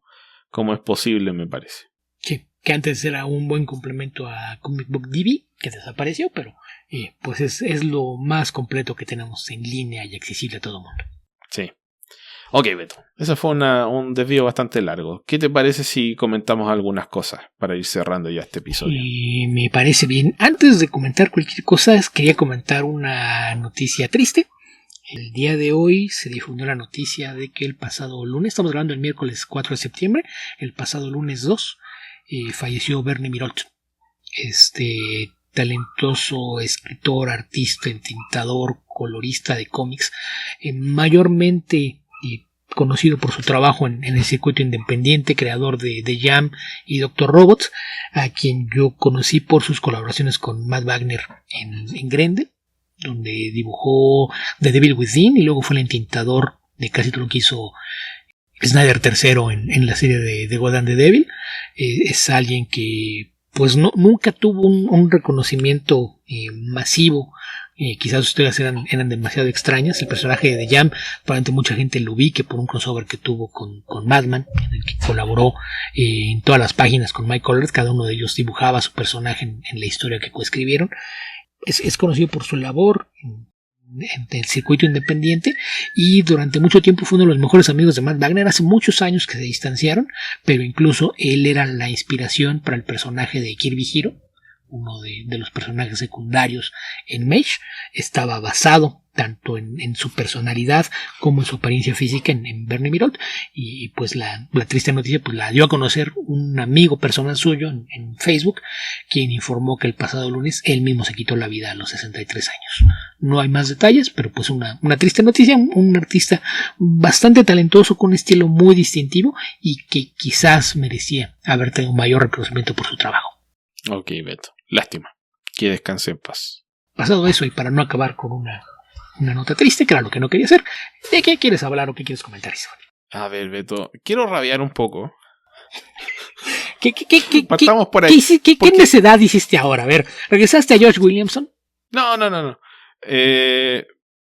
es posible, me parece. Sí, que antes era un buen complemento a Comic Book DB, que desapareció, pero pues es lo más completo que tenemos en línea y accesible a todo el mundo. Sí. Ok, Beto, ese fue un desvío bastante largo. ¿Qué te parece si comentamos algunas cosas para ir cerrando ya este episodio? Me parece bien. Antes de comentar cualquier cosa, quería comentar una noticia triste. El día de hoy se difundió la noticia de que el pasado lunes, estamos grabando el miércoles 4 de septiembre, el pasado lunes 2, falleció Bernie Mirolt, este talentoso escritor, artista, entintador, colorista de cómics, mayormente conocido por su trabajo en el circuito independiente, creador de Jam y Dr. Robots, a quien yo conocí por sus colaboraciones con Matt Wagner en Grendel, donde dibujó The Devil Within y luego fue el entintador de casi todo lo que hizo Snyder III en la serie de God and the Devil. Es alguien que pues nunca tuvo un reconocimiento masivo. Quizás sus historias eran demasiado extrañas. El personaje de The Jam, probablemente mucha gente lo ubique por un crossover que tuvo con Madman, en el que colaboró en todas las páginas con Mike Colors. Cada uno de ellos dibujaba a su personaje en la historia que coescribieron. Es conocido por su labor en el circuito independiente y durante mucho tiempo fue uno de los mejores amigos de Matt Wagner. Hace muchos años que se distanciaron, pero incluso él era la inspiración para el personaje de Kirby Hero, uno de los personajes secundarios en Mage. Estaba basado tanto en su personalidad como en su apariencia física en Bernie Mirold, y pues la triste noticia pues la dio a conocer un amigo personal suyo en Facebook, quien informó que el pasado lunes él mismo se quitó la vida a los 63 años. No hay más detalles, pero pues una triste noticia. Un artista bastante talentoso con un estilo muy distintivo y que quizás merecía haber tenido un mayor reconocimiento por su trabajo. Ok, Beto. Lástima. Que descanse en paz. Pasado eso, y para no acabar con una nota triste, que era lo que no quería hacer, ¿de qué quieres hablar o qué quieres comentar, Isabel? A ver, Beto, quiero rabiar un poco. Partamos por ahí. ¿Qué necedad hiciste ahora? A ver, ¿regresaste a Josh Williamson? No.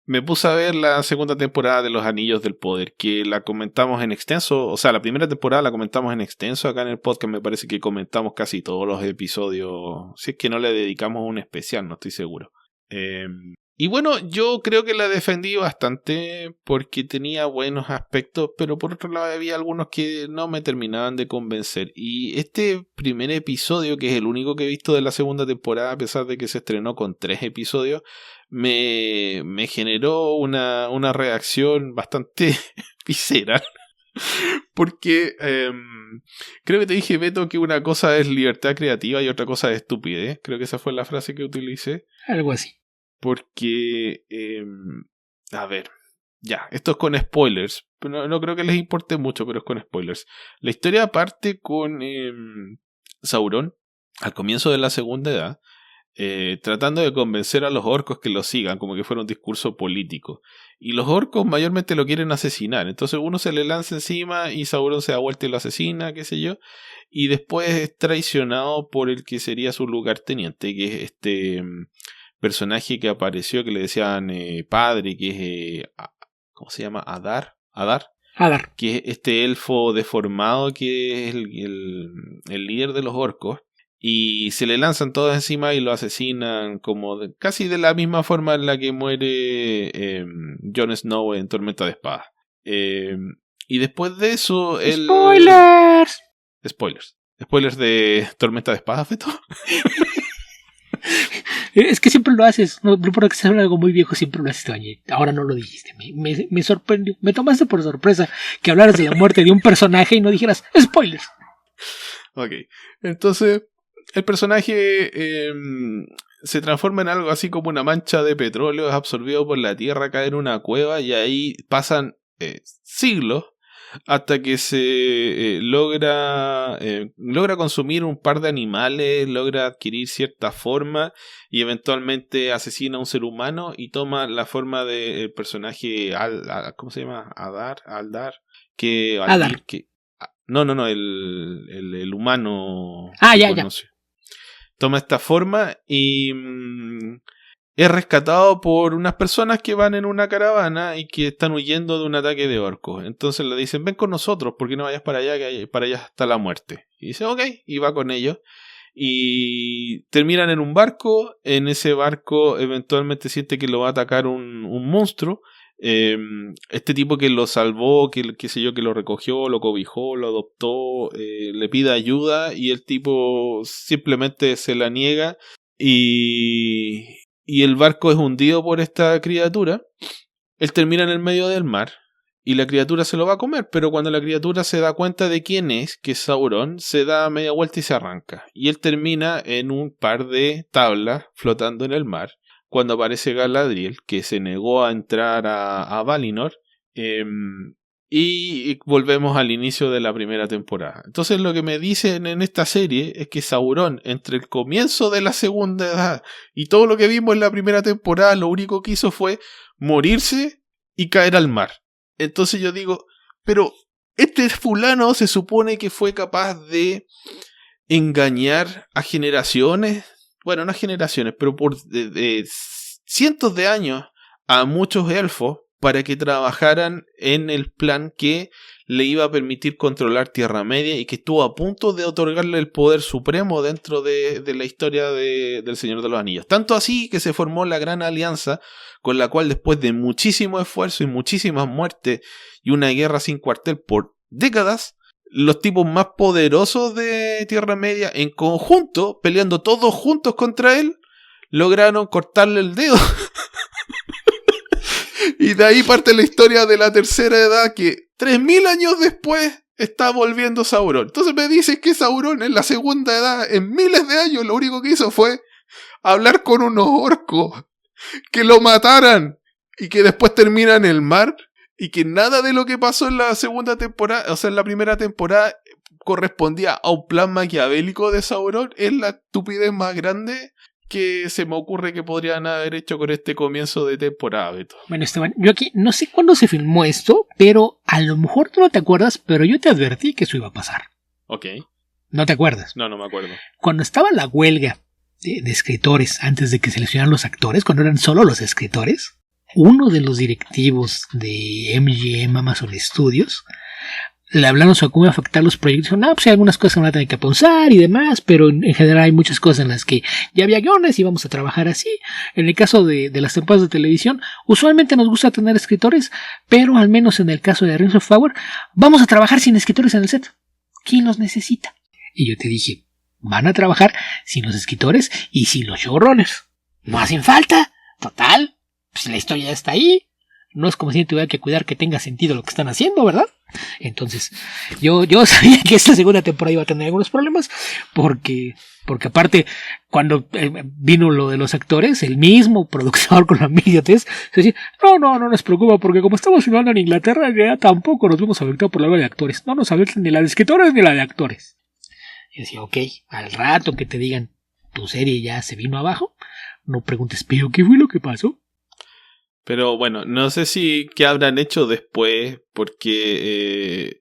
Me puse a ver la segunda temporada de Los Anillos del Poder, que la comentamos en extenso. O sea, la primera temporada la comentamos en extenso acá en el podcast. Me parece que comentamos casi todos los episodios. Si es que no le dedicamos un especial, no estoy seguro. Y bueno, yo creo que la defendí bastante porque tenía buenos aspectos, pero por otro lado había algunos que no me terminaban de convencer. Y este primer episodio, que es el único que he visto de la segunda temporada, a pesar de que se estrenó con 3 episodios, me generó una reacción bastante visceral. Porque creo que te dije, Beto, que una cosa es libertad creativa y otra cosa es estupidez. Creo que esa fue la frase que utilicé. Algo así. Porque, a ver, ya, esto es con spoilers. No creo que les importe mucho, pero es con spoilers. La historia parte con Sauron, al comienzo de la Segunda Edad, tratando de convencer a los orcos que lo sigan, como que fuera un discurso político. Y los orcos mayormente lo quieren asesinar. Entonces uno se le lanza encima y Sauron se da vuelta y lo asesina, qué sé yo. Y después es traicionado por el que sería su lugarteniente, que es este personaje que apareció, que le decían padre, que es ¿cómo se llama? Adar, que es este elfo deformado que es el líder de los orcos, y se le lanzan todos encima y lo asesinan como casi de la misma forma en la que muere Jon Snow en Tormenta de Espadas. Y después de eso spoilers de Tormenta de Espadas, Beto. Es que siempre lo haces, no porque sea algo muy viejo, siempre lo haces, Toñi. Ahora no lo dijiste, me sorprendió, me tomaste por sorpresa que hablaras de la muerte de un personaje y no dijeras spoilers. Ok, entonces el personaje se transforma en algo así como una mancha de petróleo, es absorbido por la tierra, cae en una cueva y ahí pasan siglos hasta que se logra consumir un par de animales, logra adquirir cierta forma y eventualmente asesina a un ser humano y toma la forma del personaje ¿cómo se llama? Aldar. No, el humano. Ya. Toma esta forma y es rescatado por unas personas que van en una caravana y que están huyendo de un ataque de orcos. Entonces le dicen, ven con nosotros, porque no vayas para allá, que para allá está la muerte. Y dice, ok, y va con ellos. Y terminan en un barco. En ese barco eventualmente siente que lo va a atacar un monstruo. Este tipo que lo salvó, que lo recogió, lo cobijó, lo adoptó, le pide ayuda y el tipo simplemente se la niega y el barco es hundido por esta criatura. Él termina en el medio del mar y la criatura se lo va a comer, pero cuando la criatura se da cuenta de quién es, que es Sauron, se da media vuelta y se arranca. Y él termina en un par de tablas flotando en el mar, cuando aparece Galadriel, que se negó a entrar a Valinor, y volvemos al inicio de la primera temporada. Entonces lo que me dicen en esta serie es que Sauron, entre el comienzo de la Segunda Edad y todo lo que vimos en la primera temporada, lo único que hizo fue morirse y caer al mar. Entonces yo digo, pero este fulano se supone que fue capaz de engañar a generaciones, bueno, no a generaciones, pero por cientos de años a muchos elfos para que trabajaran en el plan que le iba a permitir controlar Tierra Media y que estuvo a punto de otorgarle el poder supremo dentro de la historia del Señor de los Anillos. Tanto así que se formó la Gran Alianza, con la cual después de muchísimo esfuerzo y muchísimas muertes y una guerra sin cuartel por décadas, los tipos más poderosos de Tierra Media en conjunto, peleando todos juntos contra él, lograron cortarle el dedo. Y de ahí parte la historia de la Tercera Edad, que 3000 años después está volviendo Sauron. Entonces me dices que Sauron en la Segunda Edad, en miles de años, lo único que hizo fue hablar con unos orcos que lo mataran y que después terminan en el mar, y que nada de lo que pasó en la segunda temporada, o sea, en la primera temporada, correspondía a un plan maquiavélico de Sauron. Es la estupidez más grande que se me ocurre que podrían haber hecho con este comienzo de temporada, Beto. Bueno, Esteban, yo aquí no sé cuándo se filmó esto, pero a lo mejor tú no te acuerdas, pero yo te advertí que eso iba a pasar. Ok. ¿No te acuerdas? No me acuerdo. Cuando estaba la huelga de escritores, antes de que seleccionaran los actores, cuando eran solo los escritores, uno de los directivos de MGM Amazon Studios le hablaron sobre cómo iba a afectar los proyectos. Dijo, pues hay algunas cosas que van a tener que pausar y demás, pero en general hay muchas cosas en las que ya había guiones y vamos a trabajar así. En el caso de las temporadas de televisión, usualmente nos gusta tener escritores, pero al menos en el caso de Rings of Power, vamos a trabajar sin escritores en el set. ¿Quién los necesita? Y yo te dije, van a trabajar sin los escritores y sin los showrunners. No hacen falta. Total, pues la historia ya está ahí. No es como si tuviera que cuidar que tenga sentido lo que están haciendo, ¿verdad? Entonces, yo sabía que esta segunda temporada iba a tener algunos problemas, porque aparte, cuando vino lo de los actores, el mismo productor con la idiotez decía, no nos preocupa, porque como estamos filmando en Inglaterra, ya tampoco nos vemos afectados por la huelga de actores. No nos afecta ni la de escritores ni la de actores. Y decía, ok, al rato que te digan, tu serie ya se vino abajo, no preguntes, pero ¿qué fue lo que pasó? Pero bueno, no sé si qué habrán hecho después, porque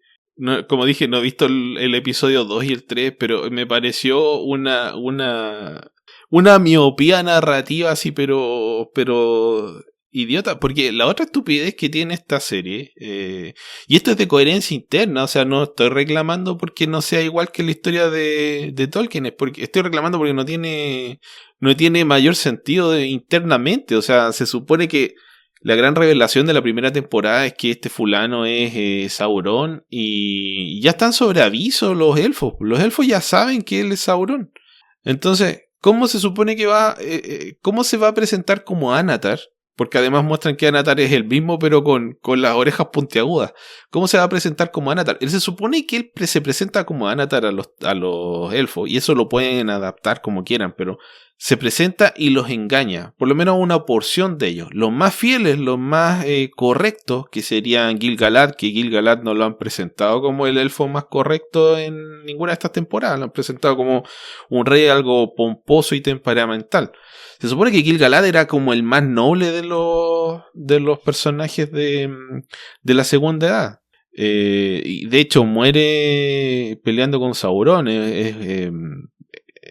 como dije, no he visto el episodio 2 y el 3, pero me pareció una miopía narrativa así, pero idiota, porque la otra estupidez que tiene esta serie, y esto es de coherencia interna, o sea, no estoy reclamando porque no sea igual que la historia de Tolkien, es porque estoy reclamando porque no tiene mayor sentido internamente, o sea, se supone que la gran revelación de la primera temporada es que este fulano es Sauron, y ya están sobre aviso los elfos. Los elfos ya saben que él es Sauron. Entonces, ¿cómo se supone que cómo se va a presentar como Anatar? Porque además muestran que Anatar es el mismo, pero con las orejas puntiagudas. ¿Cómo se va a presentar como Anatar? Él se supone que él se presenta como Anatar a los elfos, y eso lo pueden adaptar como quieran, pero se presenta y los engaña, por lo menos una porción de ellos. Los más fieles, los más correctos, que serían Gil-galad, que Gil-galad no lo han presentado como el elfo más correcto en ninguna de estas temporadas, lo han presentado como un rey algo pomposo y temperamental. Se supone que Gil-galad era como el más noble de los personajes de la Segunda Edad. Y de hecho muere peleando con Sauron.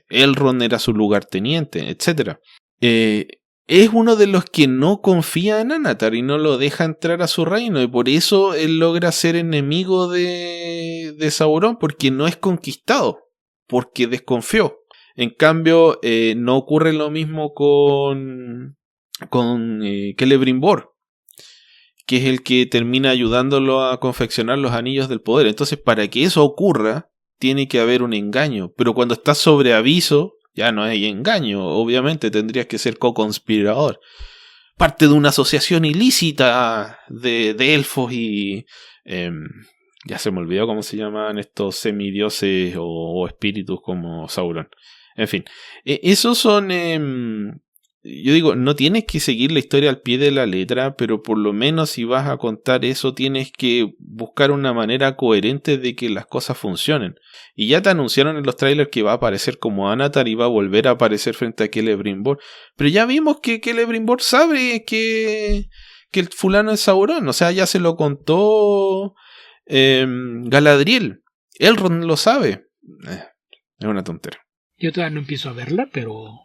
Elrond era su lugarteniente, etc. Es uno de los que no confía en Anatar y no lo deja entrar a su reino, y por eso él logra ser enemigo de Sauron, porque no es conquistado, porque desconfió. En cambio, no ocurre lo mismo con Celebrimbor, que es el que termina ayudándolo a confeccionar los anillos del poder. Entonces, para que eso ocurra, tiene que haber un engaño. Pero cuando estás sobre aviso, ya no hay engaño. Obviamente tendrías que ser co-conspirador. Parte de una asociación ilícita de elfos y... ya se me olvidó cómo se llaman estos semidioses o espíritus como Sauron. En fin, esos son... yo digo, no tienes que seguir la historia al pie de la letra, pero por lo menos si vas a contar eso tienes que buscar una manera coherente de que las cosas funcionen. Y ya te anunciaron en los trailers que va a aparecer como Anatar y va a volver a aparecer frente a Celebrimbor. Pero ya vimos que Celebrimbor sabe que el fulano es Sauron. O sea, ya se lo contó Galadriel. Elrond lo sabe. Es una tontera. Yo todavía no empiezo a verla, pero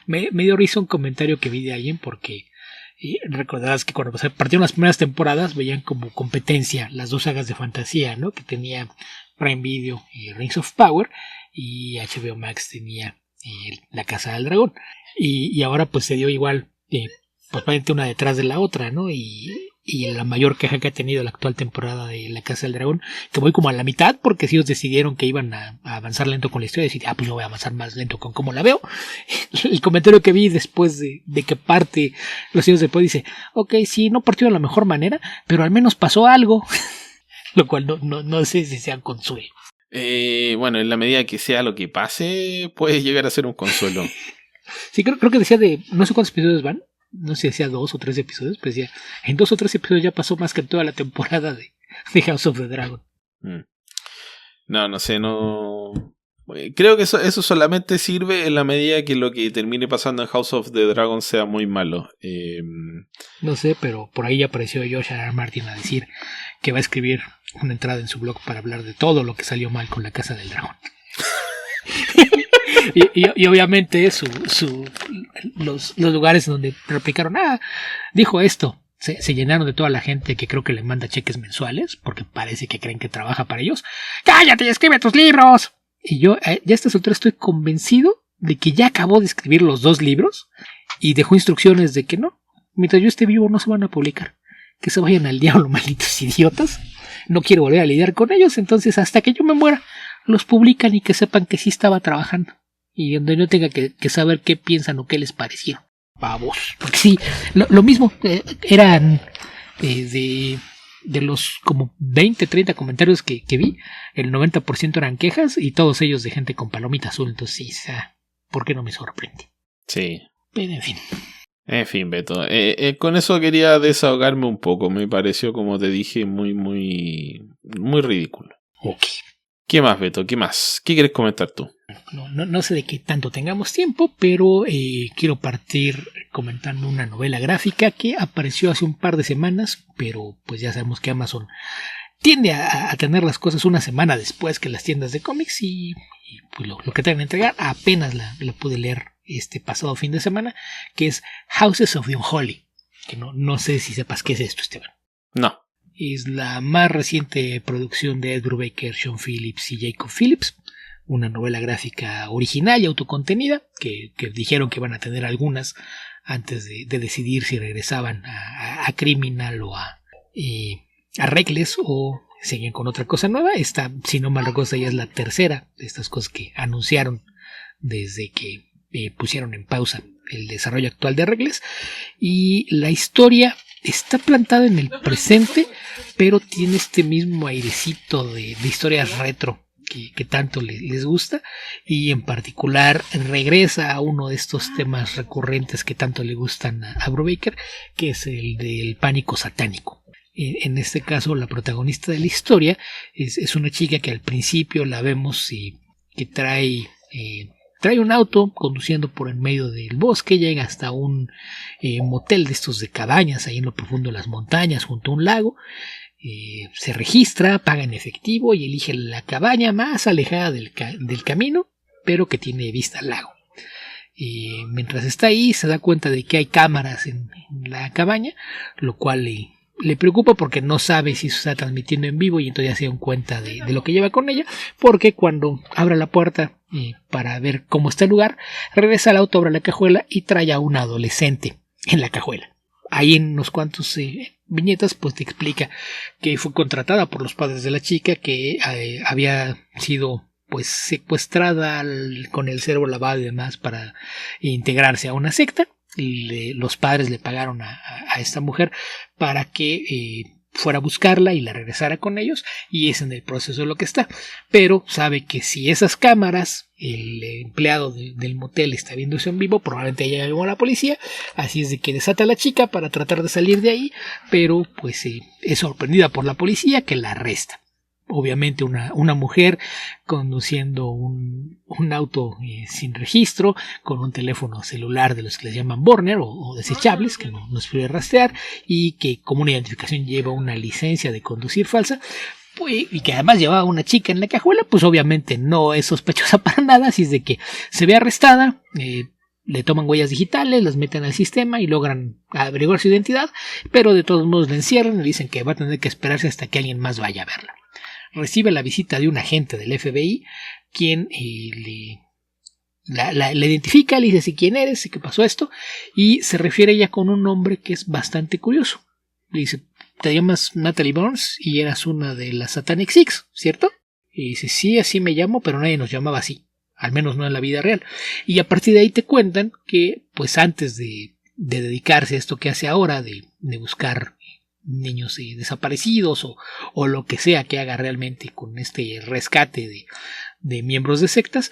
me dio risa un comentario que vi de alguien, porque Y recordarás que cuando se partieron las primeras temporadas veían como competencia las dos sagas de fantasía, ¿no? Que tenía Prime Video y Rings of Power, y HBO Max tenía La Casa del Dragón. Y ahora pues se dio igual, pues prácticamente una detrás de la otra, ¿no? Y la mayor queja que ha tenido la actual temporada de La Casa del Dragón, que voy como a la mitad, porque si ellos decidieron que iban a avanzar lento con la historia, decir, pues yo voy a avanzar más lento con cómo la veo. El comentario que vi después de que parte los hijos del poder dice, ok, sí, no partió de la mejor manera, pero al menos pasó algo. Lo cual no sé si sea consuelo. Bueno, en la medida que sea lo que pase, puede llegar a ser un consuelo. Sí, creo que decía no sé cuántos episodios van. No sé si decía 2 o 3 episodios, pero decía, en 2 o 3 episodios ya pasó más que en toda la temporada de House of the Dragon. No sé, no... Creo que eso solamente sirve en la medida que lo que termine pasando en House of the Dragon sea muy malo. No sé, pero por ahí apareció George R.R. Martin a decir que va a escribir una entrada en su blog para hablar de todo lo que salió mal con La Casa del Dragón. y obviamente los lugares donde replicaron, dijo esto, se llenaron de toda la gente que creo que le manda cheques mensuales, porque parece que creen que trabaja para ellos. ¡Cállate y escribe tus libros! Y yo ya a esta altura estoy convencido de que ya acabó de escribir los 2 libros y dejó instrucciones de que no, mientras yo esté vivo no se van a publicar, que se vayan al diablo, malditos idiotas, no quiero volver a lidiar con ellos, entonces hasta que yo me muera los publican y que sepan que sí estaba trabajando y donde no tenga que saber qué piensan o qué les parecieron. Pavos, porque sí, lo mismo, eran de los como 20, 30 comentarios que vi, el 90% eran quejas y todos ellos de gente con palomita azul, entonces sí, ¿por qué no me sorprende? Sí. Pero en fin, Beto, con eso quería desahogarme un poco, me pareció, como te dije, muy, muy, muy ridículo. Ok. ¿Qué más, Beto? ¿Qué más? ¿Qué quieres comentar tú? No sé de qué tanto tengamos tiempo, pero quiero partir comentando una novela gráfica que apareció hace un par de semanas, pero pues ya sabemos que Amazon tiende a tener las cosas una semana después que las tiendas de cómics y pues lo que tengan que entregar apenas la pude leer este pasado fin de semana, que es Houses of the Unholy, que no sé si sepas qué es esto, Esteban. No. Es la más reciente producción de Ed Brubaker, Sean Phillips y Jacob Phillips, una novela gráfica original y autocontenida, que dijeron que van a tener algunas antes de decidir si regresaban a Criminal o a Reckless o seguían con otra cosa nueva. Esta, si no mal recuerdo, ya es la tercera de estas cosas que anunciaron desde que pusieron en pausa el desarrollo actual de Reckless, y la historia está plantada en el presente, pero tiene este mismo airecito de historias retro que tanto les gusta, y en particular regresa a uno de estos temas recurrentes que tanto le gustan a Brubaker, que es el del pánico satánico. En este caso, la protagonista de la historia es una chica que al principio la vemos que trae un auto conduciendo por en medio del bosque, llega hasta un motel de estos de cabañas ahí en lo profundo de las montañas junto a un lago, se registra, paga en efectivo y elige la cabaña más alejada del camino, pero que tiene vista al lago. Mientras está ahí se da cuenta de que hay cámaras en la cabaña, lo cual le preocupa porque no sabe si se está transmitiendo en vivo, y entonces ya se dan cuenta de lo que lleva con ella, porque cuando abre la puerta para ver cómo está el lugar, regresa al auto, abre la cajuela y trae a un adolescente en la cajuela. Ahí en unos cuantos viñetas pues te explica que fue contratada por los padres de la chica, que había sido pues secuestrada con el cerebro lavado y demás para integrarse a una secta. Los padres le pagaron a esta mujer para que fuera a buscarla y la regresara con ellos, y es en el proceso de lo que está, pero sabe que si esas cámaras el empleado del motel está viendo eso en vivo, probablemente ya llegó a la policía, así es de que desata a la chica para tratar de salir de ahí, pero pues es sorprendida por la policía, que la arresta. Obviamente una mujer conduciendo un auto sin registro, con un teléfono celular de los que les llaman burner o desechables, que no se puede rastrear, y que como una identificación lleva una licencia de conducir falsa, pues, y que además llevaba una chica en la cajuela, pues obviamente no es sospechosa para nada, así es de que se ve arrestada, le toman huellas digitales, las meten al sistema y logran averiguar su identidad, pero de todos modos la encierran y dicen que va a tener que esperarse hasta que alguien más vaya a verla. Recibe la visita de un agente del FBI, quien la identifica, le dice si quién eres y qué pasó esto, y se refiere a ella con un nombre que es bastante curioso. Le dice, te llamas Natalie Burns y eras una de las Satanic Six, ¿cierto? Y dice, sí, así me llamo, pero nadie nos llamaba así, al menos no en la vida real. Y a partir de ahí te cuentan que, pues antes de dedicarse a esto que hace ahora, de buscar niños desaparecidos o lo que sea que haga realmente con este rescate de miembros de sectas,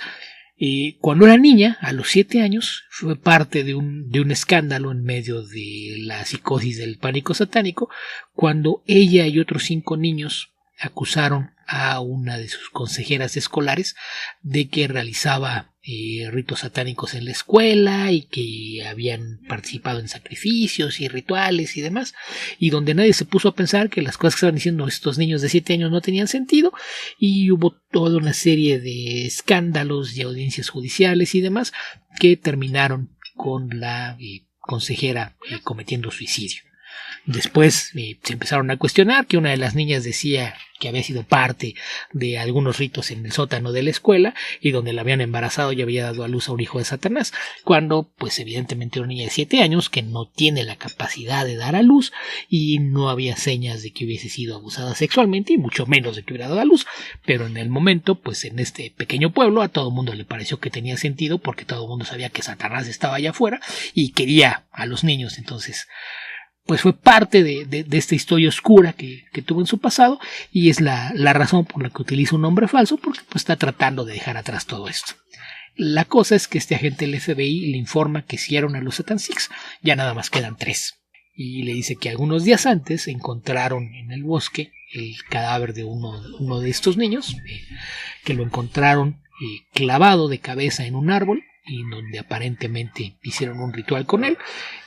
cuando era niña, a los 7 años, fue parte de un escándalo en medio de la psicosis del pánico satánico, cuando ella y otros 5 niños acusaron a una de sus consejeras escolares de que realizaba ritos satánicos en la escuela y que habían participado en sacrificios y rituales y demás, y donde nadie se puso a pensar que las cosas que estaban diciendo estos niños de 7 años no tenían sentido, y hubo toda una serie de escándalos y audiencias judiciales y demás que terminaron con la consejera cometiendo suicidio. Después se empezaron a cuestionar que una de las niñas decía que había sido parte de algunos ritos en el sótano de la escuela y donde la habían embarazado y había dado a luz a un hijo de Satanás, cuando pues evidentemente era una niña de 7 años que no tiene la capacidad de dar a luz y no había señas de que hubiese sido abusada sexualmente y mucho menos de que hubiera dado a luz, pero en el momento pues en este pequeño pueblo a todo el mundo le pareció que tenía sentido porque todo el mundo sabía que Satanás estaba allá afuera y quería a los niños. Entonces pues fue parte de esta historia oscura que tuvo en su pasado, y es la razón por la que utiliza un nombre falso, porque pues está tratando de dejar atrás todo esto. La cosa es que este agente del FBI le informa que si eran a los Satan Six, ya nada más quedan 3. Y le dice que algunos días antes encontraron en el bosque el cadáver de uno de estos niños, que lo encontraron clavado de cabeza en un árbol, y donde aparentemente hicieron un ritual con él,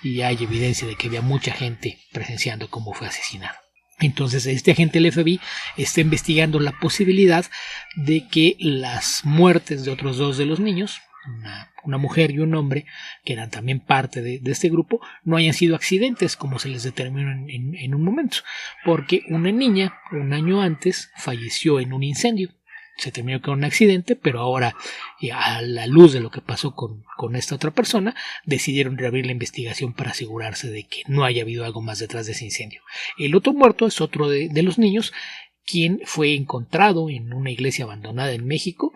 y hay evidencia de que había mucha gente presenciando cómo fue asesinado. Entonces este agente del FBI está investigando la posibilidad de que las muertes de otros 2 de los niños, una mujer y un hombre, que eran también parte de este grupo, no hayan sido accidentes como se les determinó en un momento, porque una niña un año antes falleció en un incendio. Se terminó con un accidente, pero ahora, a la luz de lo que pasó con esta otra persona, decidieron reabrir la investigación para asegurarse de que no haya habido algo más detrás de ese incendio. El otro muerto es otro de los niños, quien fue encontrado en una iglesia abandonada en México,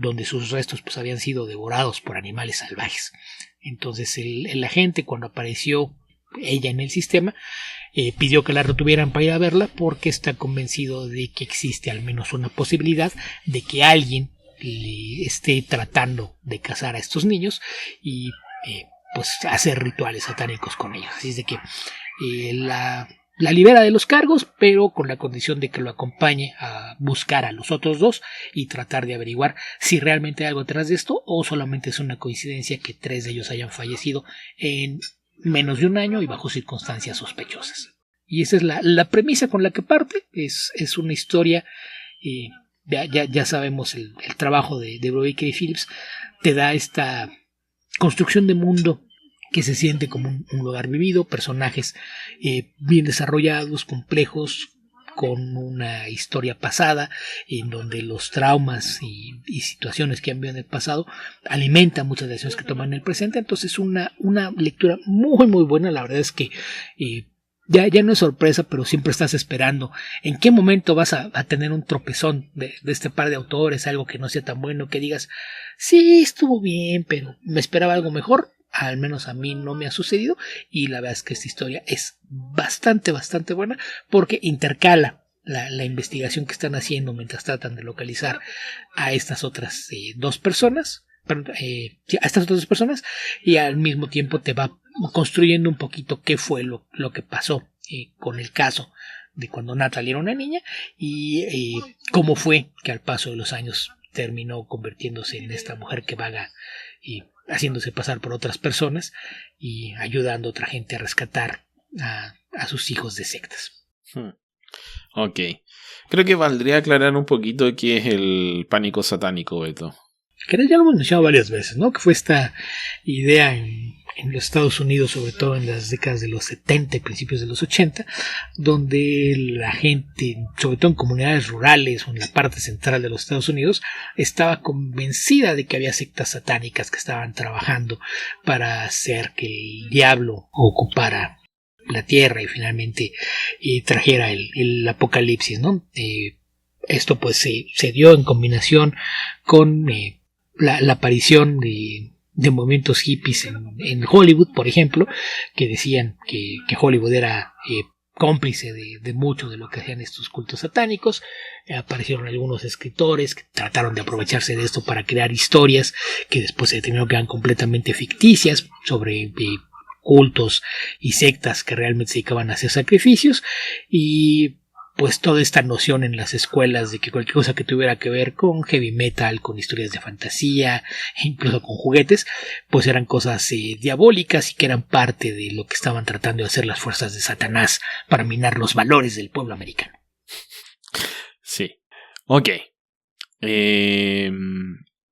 donde sus restos pues habían sido devorados por animales salvajes. Entonces el agente, cuando apareció ella en el sistema, pidió que la retuvieran para ir a verla porque está convencido de que existe al menos una posibilidad de que alguien le esté tratando de cazar a estos niños y pues hacer rituales satánicos con ellos. Así es de que la libera de los cargos, pero con la condición de que lo acompañe a buscar a los otros 2 y tratar de averiguar si realmente hay algo detrás de esto o solamente es una coincidencia que 3 de ellos hayan fallecido en menos de un año y bajo circunstancias sospechosas. Y esa es la premisa con la que parte. Es una historia, ya sabemos el trabajo de Baker y Phillips te da esta construcción de mundo que se siente como un lugar vivido, personajes bien desarrollados, complejos, con una historia pasada en donde los traumas y situaciones que han vivido en el pasado alimentan muchas de las decisiones que toman en el presente. Entonces una lectura muy muy buena. La verdad es que ya no es sorpresa, pero siempre estás esperando en qué momento vas a tener un tropezón de este par de autores, algo que no sea tan bueno, que digas, sí, estuvo bien, pero me esperaba algo mejor. Al menos a mí no me ha sucedido, y la verdad es que esta historia es bastante buena porque intercala la investigación que están haciendo mientras tratan de localizar a estas otras 2 personas, a estas otras 2 personas, y al mismo tiempo te va construyendo un poquito qué fue lo que pasó con el caso de cuando Natalie era una niña y cómo fue que al paso de los años terminó convirtiéndose en esta mujer que vaga y haciéndose pasar por otras personas y ayudando a otra gente a rescatar a sus hijos de sectas. Ok. Creo que valdría aclarar un poquito qué es el pánico satánico, Beto. que ya lo hemos mencionado varias veces, ¿no? Que fue esta idea en los Estados Unidos, sobre todo en las décadas de los 70 y principios de los 80, donde la gente, sobre todo en comunidades rurales o en la parte central de los Estados Unidos, estaba convencida de que había sectas satánicas que estaban trabajando para hacer que el diablo ocupara la tierra y finalmente trajera el apocalipsis, ¿no? Esto pues se dio en combinación con la aparición de movimientos hippies en Hollywood, por ejemplo, que decían que Hollywood era cómplice de mucho de lo que hacían estos cultos satánicos. Aparecieron algunos escritores que trataron de aprovecharse de esto para crear historias que después se determinó que eran completamente ficticias sobre cultos y sectas que realmente se dedicaban a hacer sacrificios, y pues toda esta noción en las escuelas de que cualquier cosa que tuviera que ver con heavy metal, con historias de fantasía, incluso con juguetes, pues eran cosas diabólicas y que eran parte de lo que estaban tratando de hacer las fuerzas de Satanás para minar los valores del pueblo americano. Sí. Ok.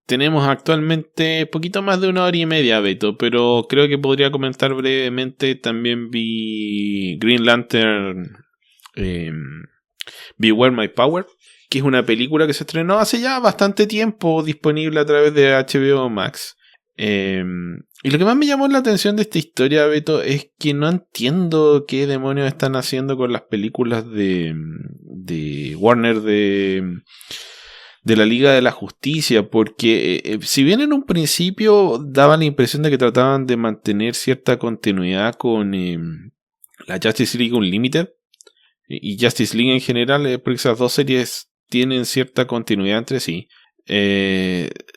Tenemos actualmente poquito más de 1 hora y media, Beto, pero creo que podría comentar brevemente. También vi Green Lantern Beware My Power, que es una película que se estrenó hace ya bastante tiempo, disponible a través de HBO Max. Y lo que más me llamó la atención de esta historia, Beto, es que no entiendo qué demonios están haciendo con las películas de Warner de la Liga de la Justicia, porque si bien en un principio daba la impresión de que trataban de mantener cierta continuidad con la Justice League Unlimited y Justice League en general, porque esas dos series tienen cierta continuidad entre sí.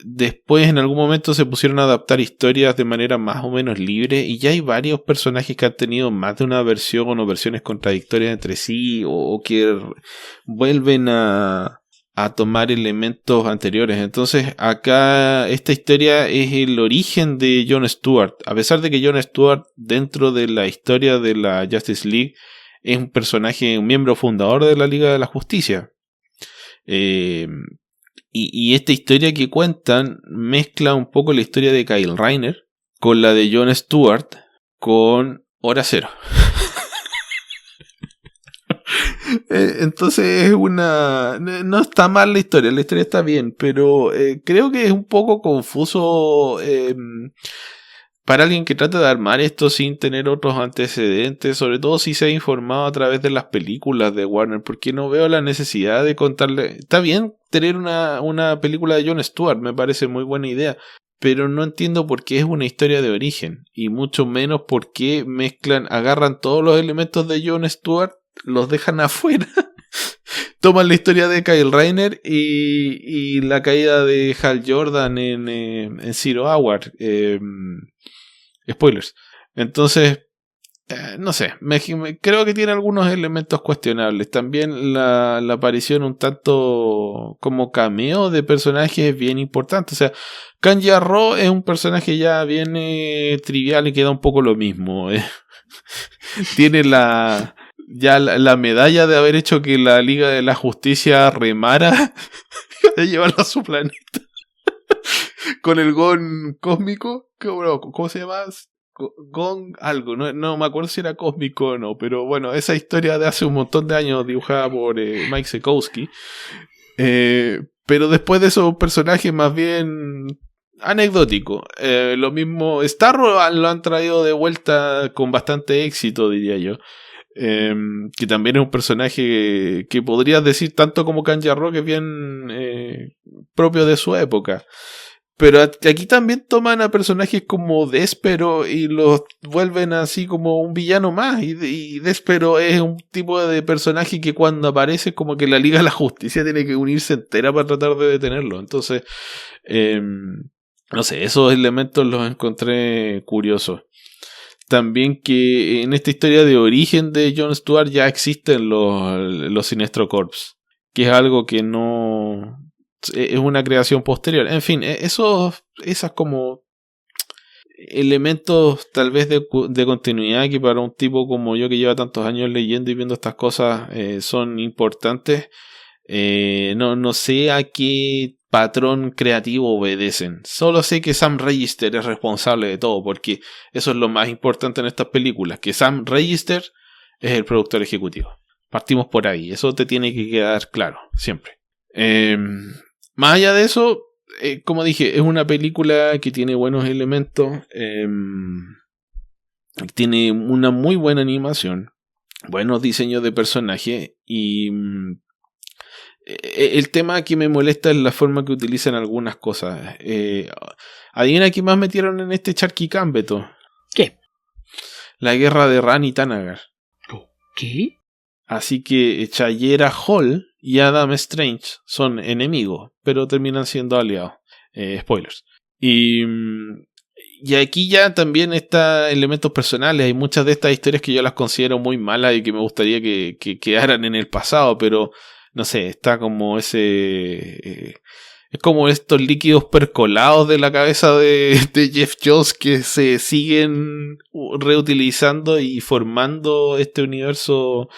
Después en algún momento se pusieron a adaptar historias de manera más o menos libre, y ya hay varios personajes que han tenido más de una versión o versiones contradictorias entre sí, o que vuelven a tomar elementos anteriores. Entonces acá esta historia es el origen de John Stewart, a pesar de que John Stewart dentro de la historia de la Justice League es un personaje, un miembro fundador de la Liga de la Justicia. Y esta historia que cuentan mezcla un poco la historia de Kyle Rayner con la de John Stewart con Hora Cero. Entonces es una... No está mal la historia está bien, pero creo que es un poco confuso para alguien que trata de armar esto sin tener otros antecedentes, sobre todo si se ha informado a través de las películas de Warner, porque no veo la necesidad de contarle... Está bien tener una película de Jon Stewart, me parece muy buena idea, pero no entiendo por qué es una historia de origen, y mucho menos por qué agarran todos los elementos de Jon Stewart, los dejan afuera, toman la historia de Kyle Rayner y la caída de Hal Jordan en Zero Hour. Spoilers. Entonces, no sé, creo que tiene algunos elementos cuestionables. También la aparición un tanto como cameo de personajes bien importantes. O sea, Kanja Rho es un personaje ya bien trivial y queda un poco lo mismo. Tiene la medalla de haber hecho que la Liga de la Justicia remara de llevarla a su planeta. Con el Gon cósmico. ¿Cómo se llama? Gon algo. No me acuerdo si era cósmico o no. Pero bueno, esa historia de hace un montón de años dibujada por Mike Sekowsky. Pero después de esos personajes más bien anecdótico. Lo mismo Starro lo han traído de vuelta con bastante éxito, diría yo. Que también es un personaje que podrías decir tanto como Kanja Rho, que es bien propio de su época. Pero aquí también toman a personajes como Despero y los vuelven así como un villano más. Y Despero es un tipo de personaje que cuando aparece como que la Liga de la Justicia tiene que unirse entera para tratar de detenerlo. Entonces, no sé, esos elementos los encontré curiosos. También que en esta historia de origen de Jon Stewart ya existen los Sinestro Corps, que es algo que no... es una creación posterior. En fin, esas como elementos tal vez de continuidad que para un tipo como yo que lleva tantos años leyendo y viendo estas cosas son importantes. No sé a qué patrón creativo obedecen. Solo sé que Sam Register es responsable de todo, porque eso es lo más importante en estas películas, que Sam Register es el productor ejecutivo. Partimos por ahí, eso te tiene que quedar claro, siempre. Más allá de eso, como dije, es una película que tiene buenos elementos, tiene una muy buena animación, buenos diseños de personaje y el tema que me molesta es la forma que utilizan algunas cosas. ¿Adivina qué más metieron en este charquicán, Beto? ¿Qué? La guerra de Ran y Tanagar. ¿Qué? Así que Chayera Hall y Adam Strange son enemigos, pero terminan siendo aliados. Spoilers. Y aquí ya también está elementos personales. Hay muchas de estas historias que yo las considero muy malas y que me gustaría que quedaran en el pasado, pero no sé, está como ese... es como estos líquidos percolados de la cabeza de Jeff Jones que se siguen reutilizando y formando este universo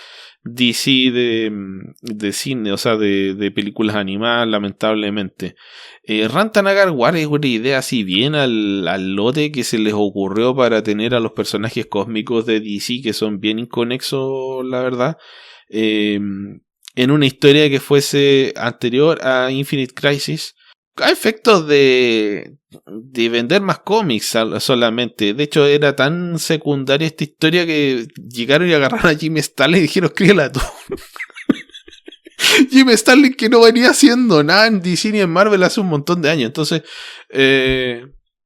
DC de cine, o sea, de películas animadas, lamentablemente. Ran Tanagar War es una idea así bien al lote que se les ocurrió para tener a los personajes cósmicos de DC que son bien inconexos, la verdad. En una historia que fuese anterior a Infinite Crisis, a efectos de vender más cómics solamente. De hecho, era tan secundaria esta historia que llegaron y agarraron a Jim Starlin y dijeron, escríbela tú. Jim Starlin, que no venía haciendo nada en DC ni en Marvel hace un montón de años. Entonces,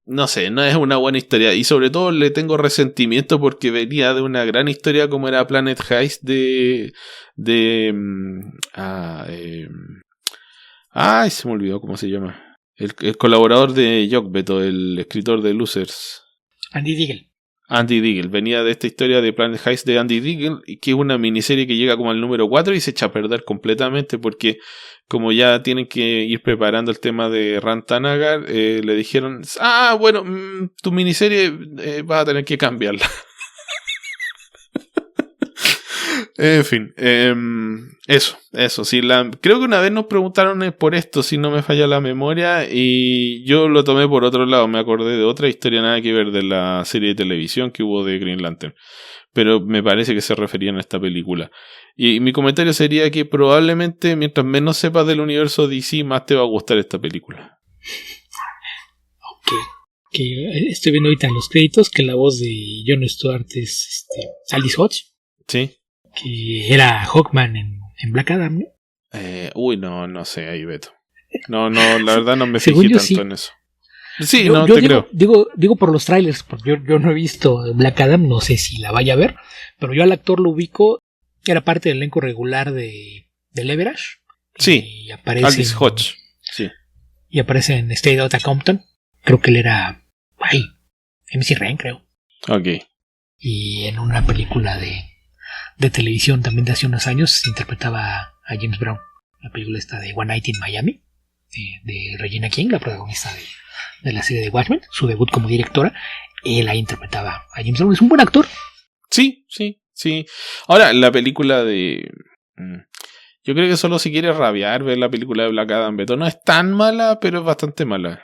no sé, no es una buena historia. Y sobre todo le tengo resentimiento porque venía de una gran historia como era Planet Heist se me olvidó cómo se llama. El colaborador de Jock Beto, el escritor de Losers. Andy Diggle. Venía de esta historia de Planet Heist de Andy Diggle, que es una miniserie que llega como al número 4 y se echa a perder completamente porque como ya tienen que ir preparando el tema de Ran Tanagar, le dijeron, bueno, tu miniserie vas a tener que cambiarla. En fin, eso, sí, creo que una vez nos preguntaron por esto, si no me falla la memoria, y yo lo tomé por otro lado, me acordé de otra historia nada que ver de la serie de televisión que hubo de Green Lantern, pero me parece que se referían a esta película. Y mi comentario sería que probablemente mientras menos sepas del universo DC, más te va a gustar esta película. Ok. Que estoy viendo ahorita en los créditos que la voz de Jon Stewart es Aldis Hodge. Sí. Que era Hawkman en Black Adam, ¿no? No sé, ahí Beto. No, la verdad no me fijé tanto en eso. Sí, yo te digo, creo. Digo por los trailers, porque yo no he visto Black Adam, no sé si la vaya a ver, pero yo al actor lo ubico, era parte del elenco regular de Leverage. Sí, y aparece Aldis Hodge, sí. Y aparece en Straight Outta Compton, creo que él era MC Ren, creo. Ok. Y en una película de televisión también de hace unos años interpretaba a James Brown, la película esta de One Night in Miami de Regina King, la protagonista de la serie de Watchmen, su debut como directora. Él ahí interpretaba a James Brown, es un buen actor. Sí. Ahora, la película yo creo que solo si quieres rabiar ver la película de Black Adam, Beto, no es tan mala, pero es bastante mala.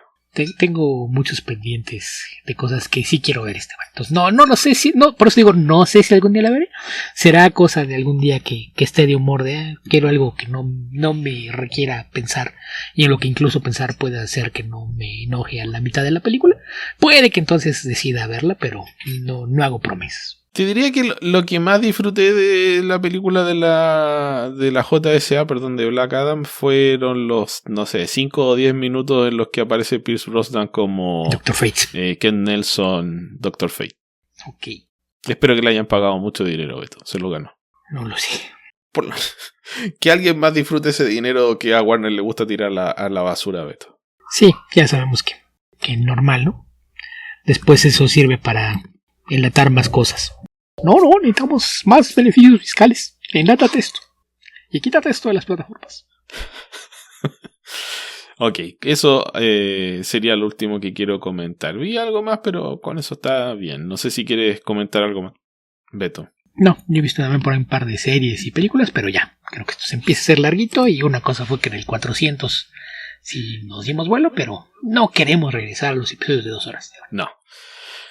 Tengo muchos pendientes de cosas que sí quiero ver Entonces, no sé si, por eso digo, no sé si algún día la veré. Será cosa de algún día que esté de humor quiero algo que no me requiera pensar y en lo que incluso pensar puede hacer que no me enoje a la mitad de la película. Puede que entonces decida verla, pero no hago promesas. Te diría que lo que más disfruté de la película de la JSA, de Black Adam, fueron los, 5 o 10 minutos en los que aparece Pierce Brosnan como Dr. Fate. Ken Nelson, Dr. Fate. Ok. Espero que le hayan pagado mucho dinero, Beto. Se lo ganó. No lo sé. Que alguien más disfrute ese dinero que a Warner le gusta tirar a la basura, Beto. Sí, ya sabemos que normal, ¿no? Después eso sirve para enlatar más cosas. No, necesitamos más beneficios fiscales. Enlátate esto. Y quítate esto de las plataformas. Ok, eso sería lo último que quiero comentar. Vi algo más, pero con eso está bien. No sé si quieres comentar algo más, Beto. No, yo he visto también por ahí un par de series y películas, pero ya. Creo que esto se empieza a ser larguito y una cosa fue que en el 400 si nos dimos vuelo, pero no queremos regresar a los episodios de 2 horas. No.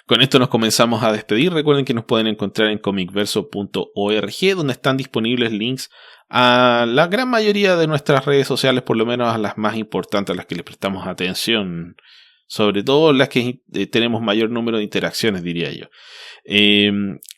Con esto nos comenzamos a despedir. Recuerden que nos pueden encontrar en comicverso.org, donde están disponibles links a la gran mayoría de nuestras redes sociales, por lo menos a las más importantes, a las que les prestamos atención, sobre todo las que tenemos mayor número de interacciones, diría yo.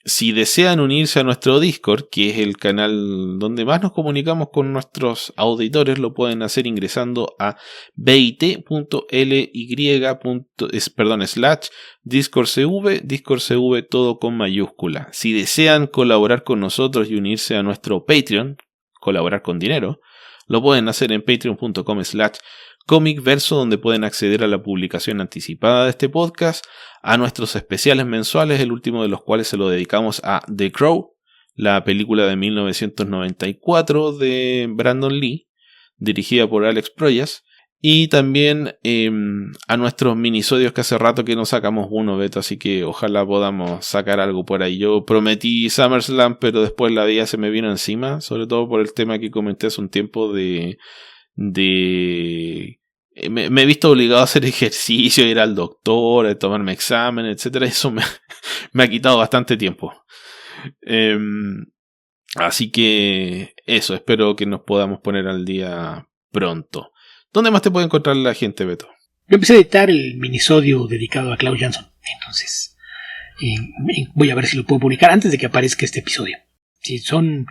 Si desean unirse a nuestro Discord, que es el canal donde más nos comunicamos con nuestros auditores, lo pueden hacer ingresando a bit.ly/discordcv todo con mayúscula. Si desean colaborar con nosotros y unirse a nuestro Patreon, colaborar con dinero, lo pueden hacer en patreon.com/comicverso, donde pueden acceder a la publicación anticipada de este podcast, a nuestros especiales mensuales, el último de los cuales se lo dedicamos a The Crow, la película de 1994 de Brandon Lee, dirigida por Alex Proyas, y también a nuestros minisodios, que hace rato que no sacamos uno, Beto, así que ojalá podamos sacar algo por ahí. Yo prometí SummerSlam, pero después la vida se me vino encima, sobre todo por el tema que comenté hace un tiempo me he visto obligado a hacer ejercicio, ir al doctor, a tomarme examen, etcétera. Eso me ha quitado bastante tiempo. Así que eso, espero que nos podamos poner al día pronto. ¿Dónde más te puede encontrar la gente, Beto? Yo empecé a editar el minisodio dedicado a Klaus Jansson, entonces voy a ver si lo puedo publicar antes de que aparezca este episodio. Si son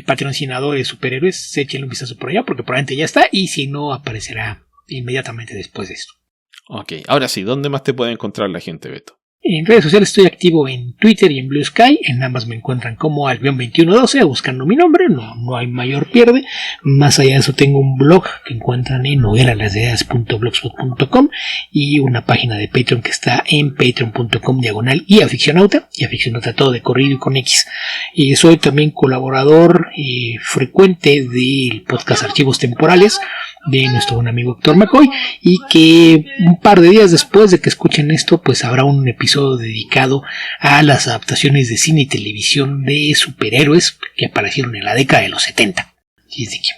patrocinadores superhéroes, échenle un vistazo por allá, porque probablemente ya está, y si no, aparecerá inmediatamente después de esto. Ok, ahora sí, ¿dónde más te puede encontrar la gente, Beto? En redes sociales estoy activo en Twitter y en Blue Sky. En ambas me encuentran como Albion2112, buscando mi nombre. No hay mayor pierde. Más allá de eso, tengo un blog que encuentran en novelalasidades.blogspot.com y una página de Patreon que está en patreon.com/iaficcionauta. Y aficionauta todo de corrido y con X. Soy también colaborador frecuente del podcast Archivos Temporales de nuestro buen amigo Héctor McCoy, y que un par de días después de que escuchen esto, pues habrá un episodio dedicado a las adaptaciones de cine y televisión de superhéroes que aparecieron en la década de los 70. Y es de que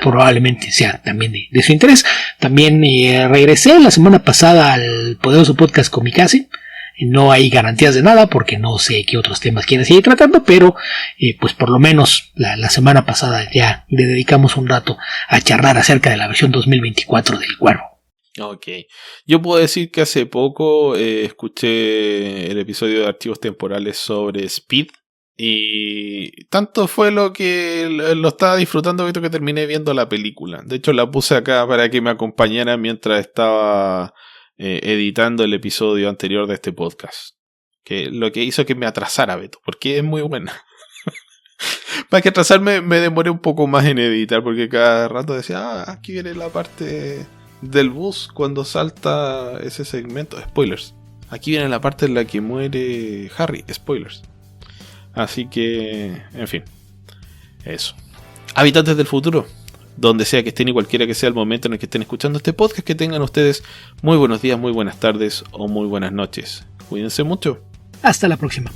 probablemente sea también de su interés. También regresé la semana pasada al poderoso podcast Comicase. No hay garantías de nada porque no sé qué otros temas quieren seguir tratando, pero pues por lo menos la semana pasada ya le dedicamos un rato a charlar acerca de la versión 2024 del Cuervo. Ok, yo puedo decir que hace poco escuché el episodio de Archivos Temporales sobre Speed, y tanto fue lo que lo estaba disfrutando que terminé viendo la película. De hecho la puse acá para que me acompañara mientras estaba editando el episodio anterior de este podcast, que lo que hizo que me atrasara, Beto, porque es muy buena. Para que atrasarme me demoré un poco más en editar, porque cada rato decía, aquí viene la parte del bus cuando salta ese segmento, spoilers, aquí viene la parte en la que muere Harry, spoilers. Así que, en fin, eso. Habitantes del futuro, donde sea que estén y cualquiera que sea el momento en el que estén escuchando este podcast, que tengan ustedes muy buenos días, muy buenas tardes o muy buenas noches. Cuídense mucho. Hasta la próxima.